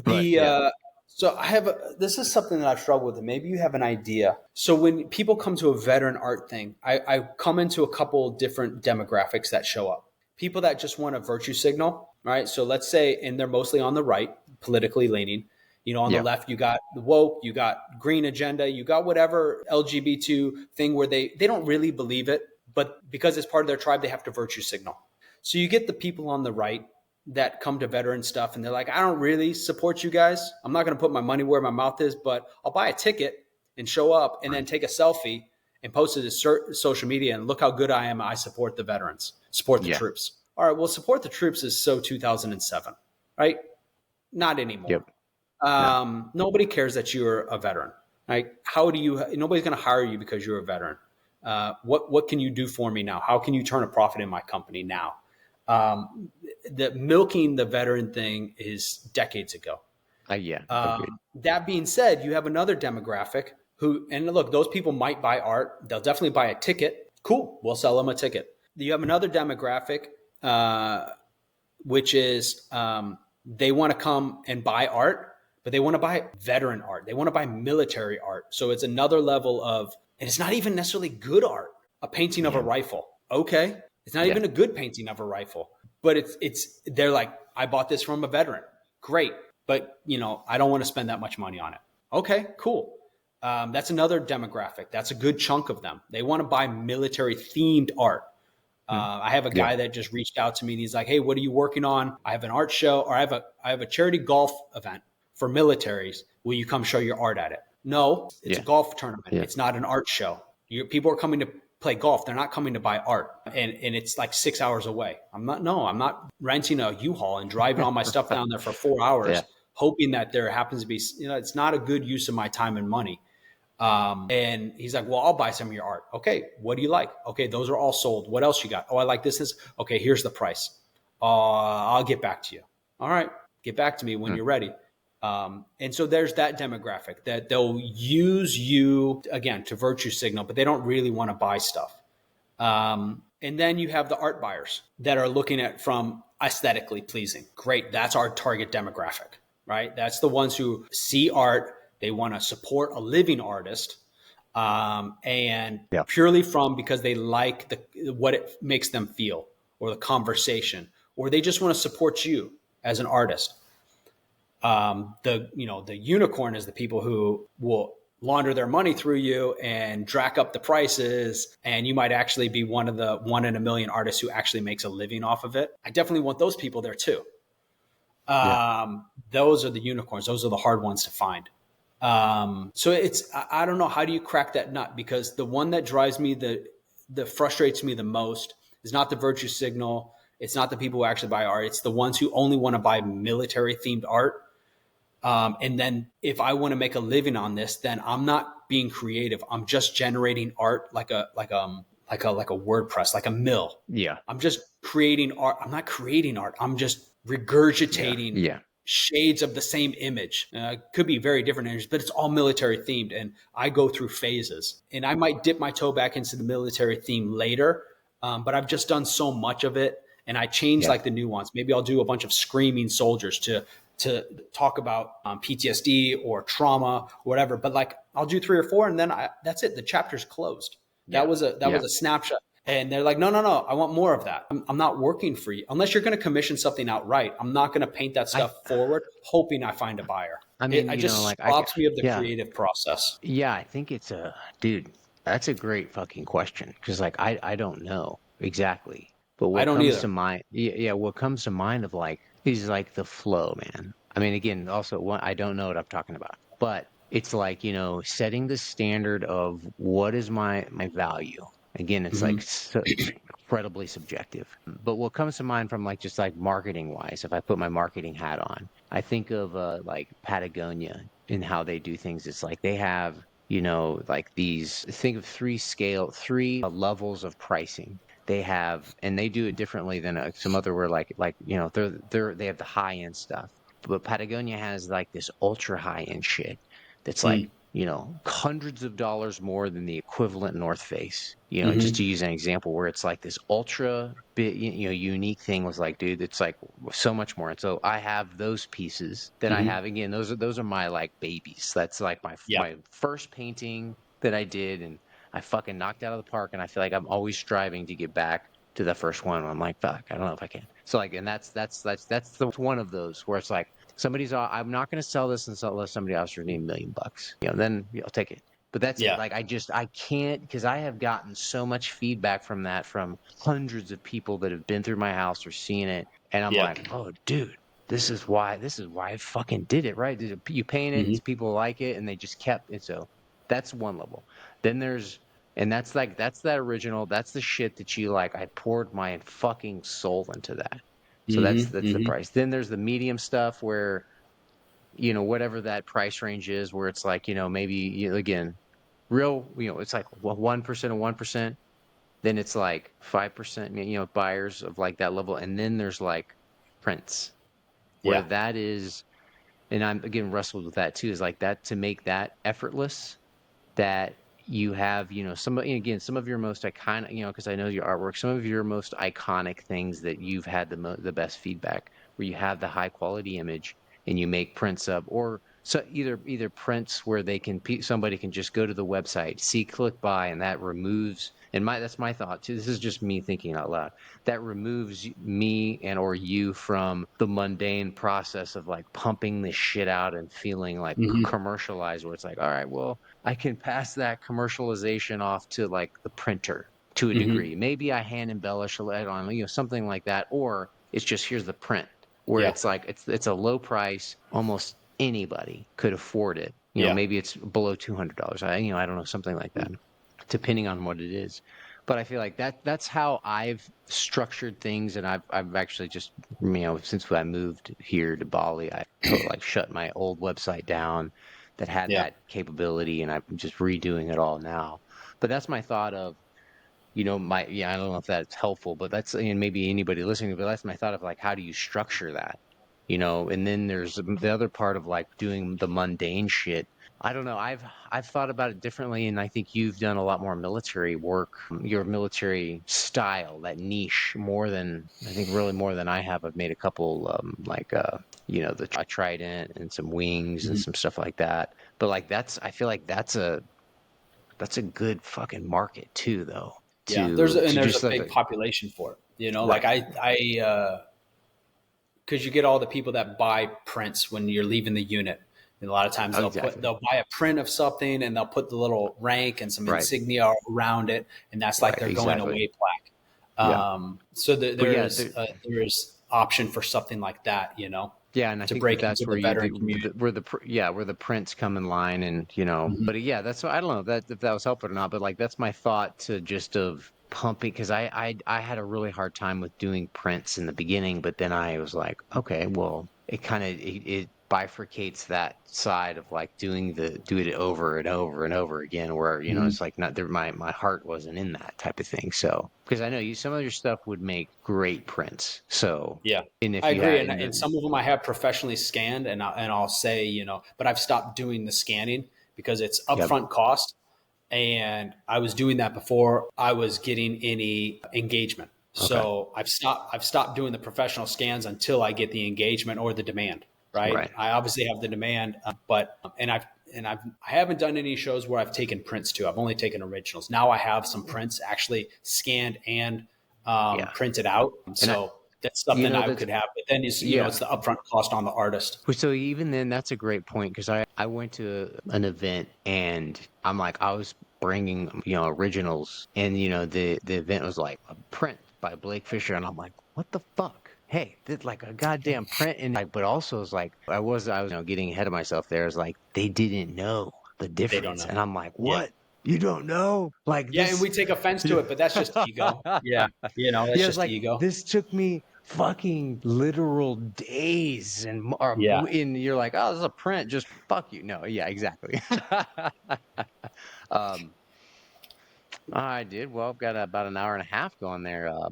But the yeah, so I have this is something that I've struggled with, and maybe you have an idea. So when people come to a veteran art thing, I come into a couple different demographics that show up. People that just want a virtue signal, right? So let's say, and they're mostly on the right, politically leaning. You know, on the yeah, left, you got the woke, you got green agenda, you got whatever LGBT thing where they don't really believe it, but because it's part of their tribe, they have to virtue signal. So you get the people on the right that come to veteran stuff and they're like, I don't really support you guys. I'm not going to put my money where my mouth is, but I'll buy a ticket and show up and then take a selfie and post it to social media and look how good I am. I support the veterans, support the yeah, troops. All right, well, support the troops is so 2007, right? Not yep, anymore. no, Nobody cares that you're a veteran, right? How do you? Nobody's going to hire you because you're a veteran. What can you do for me now? How can you turn a profit in my company now? The milking the veteran thing is decades ago. yeah, agreed. That being said, you have another demographic who, and look, those people might buy art. They'll definitely buy a ticket. Cool, we'll sell them a ticket. You have another demographic, which is they want to come and buy art, but they want to buy veteran art. They want to buy military art. So it's another level of, and it's not even necessarily good art. A painting of a Yeah, rifle. Okay. It's not yeah, even a good painting of a rifle, but they're like, I bought this from a veteran. Great. But I don't want to spend that much money on it. Okay, cool. That's another demographic. That's a good chunk of them. They want to buy military themed art. I have a yeah, guy that just reached out to me and he's like, "Hey, what are you working on? I have an art show, or I have a charity golf event for militaries. Will you come show your art at it?" No, it's a yeah, golf tournament. yeah. It's not an art show. People are coming to play golf. They're not coming to buy art, and it's like 6 hours away. I'm not renting a U-Haul and driving all my stuff down there for 4 hours, Yeah, hoping that there happens to be. It's not a good use of my time and money. And he's like, "Well, I'll buy some of your art." Okay, what do you like? Okay, those are all sold. What else you got? Oh, I like this. Okay, here's the price. I'll get back to you. All right, get back to me when mm, you're ready. And so there's that demographic that they'll use you again to virtue signal, but they don't really want to buy stuff. And then you have the art buyers that are looking at from aesthetically pleasing. Great, that's our target demographic, right? That's the ones who see art. They want to support a living artist, and yeah, purely from because they like what it makes them feel, or the conversation, or they just want to support you as an artist. The unicorn is the people who will launder their money through you and jack up the prices, and you might actually be one of the 1 in a million artists who actually makes a living off of it. I definitely want those people there too. yeah, Those are the unicorns. Those are the hard ones to find. So I don't know, how do you crack that nut? Because the one that drives me, that frustrates me the most is not the virtue signal. It's not the people who actually buy art. It's the ones who only want to buy military themed art. And then if I want to make a living on this, then I'm not being creative. I'm just generating art like a WordPress, like a mill. yeah, I'm just creating art. I'm not creating art. I'm just yeah, regurgitating yeah, shades of the same image. Could be very different images, but it's all military themed. And I go through phases, and I might dip my toe back into the military theme later. But I've just done so much of it, and I change yeah, like the nuance. Maybe I'll do a bunch of screaming soldiers to talk about PTSD or trauma or whatever. But like I'll do 3 or 4, and then that's it. The chapter's closed. That yeah, was yeah, a snapshot. And they're like, no, I want more of that. I'm not working for you. Unless you're going to commission something outright, I'm not going to paint that I stuff forward, hoping I find a buyer. I mean, It you know, just like robs me of the yeah, creative process. yeah, I think it's a dude, that's a great fucking question because like I don't know exactly. But I what don't comes to either. mind, yeah, what comes to mind of like is like the flow, man. I mean, again, also one I don't know what I'm talking about, but it's like, you know, setting the standard of what is my value. Again, it's like Hmm. so incredibly subjective. But what comes to mind from like just like marketing wise, if I put my marketing hat on, I think of like Patagonia and how they do things. It's like they have, you know, like these, think of three levels of pricing. They have, and they do it differently than some other where like, you know, they have the high end stuff. But Patagonia has like this ultra high end shit that's like, you know, hundreds of dollars more than the equivalent North Face. You know, just to Hmm. use an example where it's like this ultra bit, you know, unique thing was like, dude, it's like so much more. And so I have those pieces that I Hmm. have. Again, those are my like babies. That's like Yeah. my first painting that I did, and I fucking knocked out of the park. And I feel like I'm always striving to get back to the first one. I'm like, fuck, I don't know if I can. So like, and that's the one of those where it's like I'm not going to sell this unless somebody offers me $1 million. You know, then I'll take it. But that's it. Yeah. Like I can't because I have gotten so much feedback from that from hundreds of people that have been through my house or seen it, and I'm Yeah. like, oh, dude, this is why I fucking did it, right? You paint it, Hmm. people like it, and they just kept it. So that's one level. Then there's and that's like that's that original. That's the shit that you like. I poured my fucking soul into that. So Hmm. that's the Hmm. price. Then there's the medium stuff where you know whatever that price range is, where it's like you know maybe again real you know it's like 1% of 1%. Then it's like 5% you know buyers of like that level, and then there's like prints where Yeah. that is, and I'm again wrestled with that too, is like that to make that effortless, that you have, you know, again, some of your most iconic, you know, because I know your artwork, some of your most iconic things that you've had the best feedback, where you have the high quality image and you make prints up, or so either prints where somebody can just go to the website, see, click buy, and that removes. And that's my thought too. This is just me thinking out loud. That removes me and or you from the mundane process of like pumping this shit out and feeling like Hmm. commercialized, where it's like, all right, well, I can pass that commercialization off to like the printer to a Hmm. degree. Maybe I hand embellish it on, you know, something like that, or it's just here's the print where Yeah. it's like it's a low price, almost anybody could afford it. You know, Yeah. maybe it's below $200. I don't know, something like that, depending on what it is. But I feel like that's how I've structured things, and I've actually just you know since I moved here to Bali, I like shut my old website down that had Yeah. that capability, and I'm just redoing it all now. But that's my thought of, you know, I don't know if that's helpful, but that's, and maybe anybody listening, but that's my thought of like, how do you structure that? You know, and then there's the other part of like doing the mundane shit. I don't know. I've thought about it differently, and I think you've done a lot more military work, your military style, that niche, more than I think really more than I have. I've made a couple you know, the a trident and some wings and Hmm. some stuff like that. But like I feel like that's a good fucking market too, though. Yeah. To There's just a like big population for it. You know, like right, because you get all the people that buy prints when you're leaving the unit. And a lot of times exactly, they'll buy a print of something and they'll put the little rank and some right, insignia around it, and that's like right, their going exactly, away plaque. yeah. So But yeah, there's option for something like that, you know, yeah, and I to think that break into that's where the you veteran do community. where the prints come in line, and you know. Hmm. But yeah, that's I don't know that if that was helpful or not, but like that's my thought to just of pumping because I had a really hard time with doing prints in the beginning, but then I was like, okay, well, it bifurcates that side of like do it over and over and over again, where you know Hmm. it's like not there, my heart wasn't in that type of thing. So because I know some of your stuff would make great prints. So Yeah, and if I you agree. had And some of them I have professionally scanned, and I'll say, you know, but I've stopped doing the scanning because it's yep, upfront cost. And I was doing that before I was getting any engagement. okay, So I've stopped doing the professional scans until I get the engagement or the demand, right? right. I obviously have the demand, but I haven't done any shows where I've taken prints too. I've only taken originals. Now I have some prints actually scanned and Yeah. printed out. And I So That's You something know, I that's could have, but then yeah. it's the upfront cost on the artist. Well, so even then, that's a great point because I went to an event and I'm like, I was bringing, originals and, the event was like a print by Blake Fisher. And I'm like, what the fuck? Hey, did like a goddamn print. And like, but also it's like, I was, getting ahead of myself there. It's like, they didn't know the They don't difference. know. And I'm like, Yeah. what? You don't know? Like Yeah, and this. we take offense to Yeah. it, but that's just ego. Yeah. That's Yeah, it's just like ego. this took me fucking literal days Yeah. and you're like, oh, this is a print, just fuck you. No, yeah, exactly. Um, all right, dude. Well, I've got about an hour and a half going there. All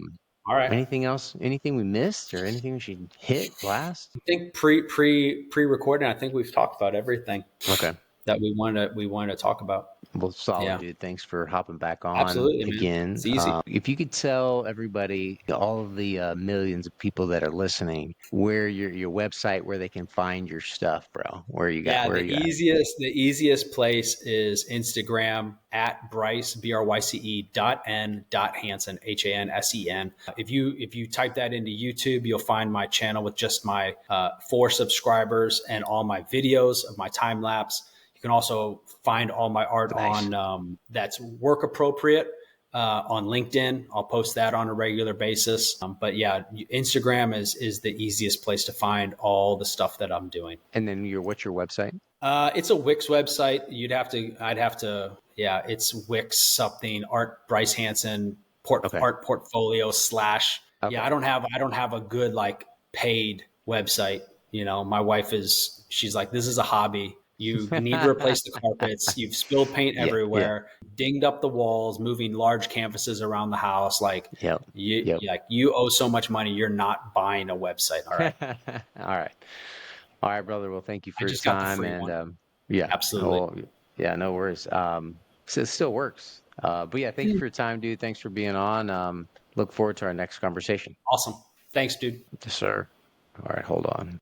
right. Anything else? Anything we missed or anything we should hit, blast? I think pre-recording, I think we've talked about everything Okay. that we want to talk about. Well, solid, Yeah. dude. Thanks for hopping back on Absolutely, man. again. It's easy. If you could tell everybody, all of the millions of people that are listening, where your website, where they can find your stuff, bro. Yeah, Where the you at? easiest place is Instagram at Bryce BRYCE .N Hansen HANSEN. If you type that into YouTube, you'll find my channel with just my 4 subscribers and all my videos of my time lapse. You can also find all my art Nice. on that's work appropriate on LinkedIn. I'll post that on a regular basis. But yeah, Instagram is the easiest place to find all the stuff that I'm doing. And then what's your website? It's a Wix website. I'd have to, yeah, it's Wix something, Art Bryce Hansen Okay. art portfolio slash. Yeah, Okay. I don't have a good like paid website. My wife she's like, this is a hobby. You need to replace the carpets. You've spilled paint Yeah. Yeah. everywhere, dinged up the walls, moving large canvases around the house. Like Yep. Yep. you owe so much money. You're not buying a website. All right. All right. All right, brother. Well, thank you I for your just got the time free and one. yeah. Absolutely. Well, yeah, no worries. So it still works. But yeah, thank you for your time, dude. Thanks for being on. Look forward to our next conversation. Awesome. Thanks, dude. Yes, sir. All right, hold on.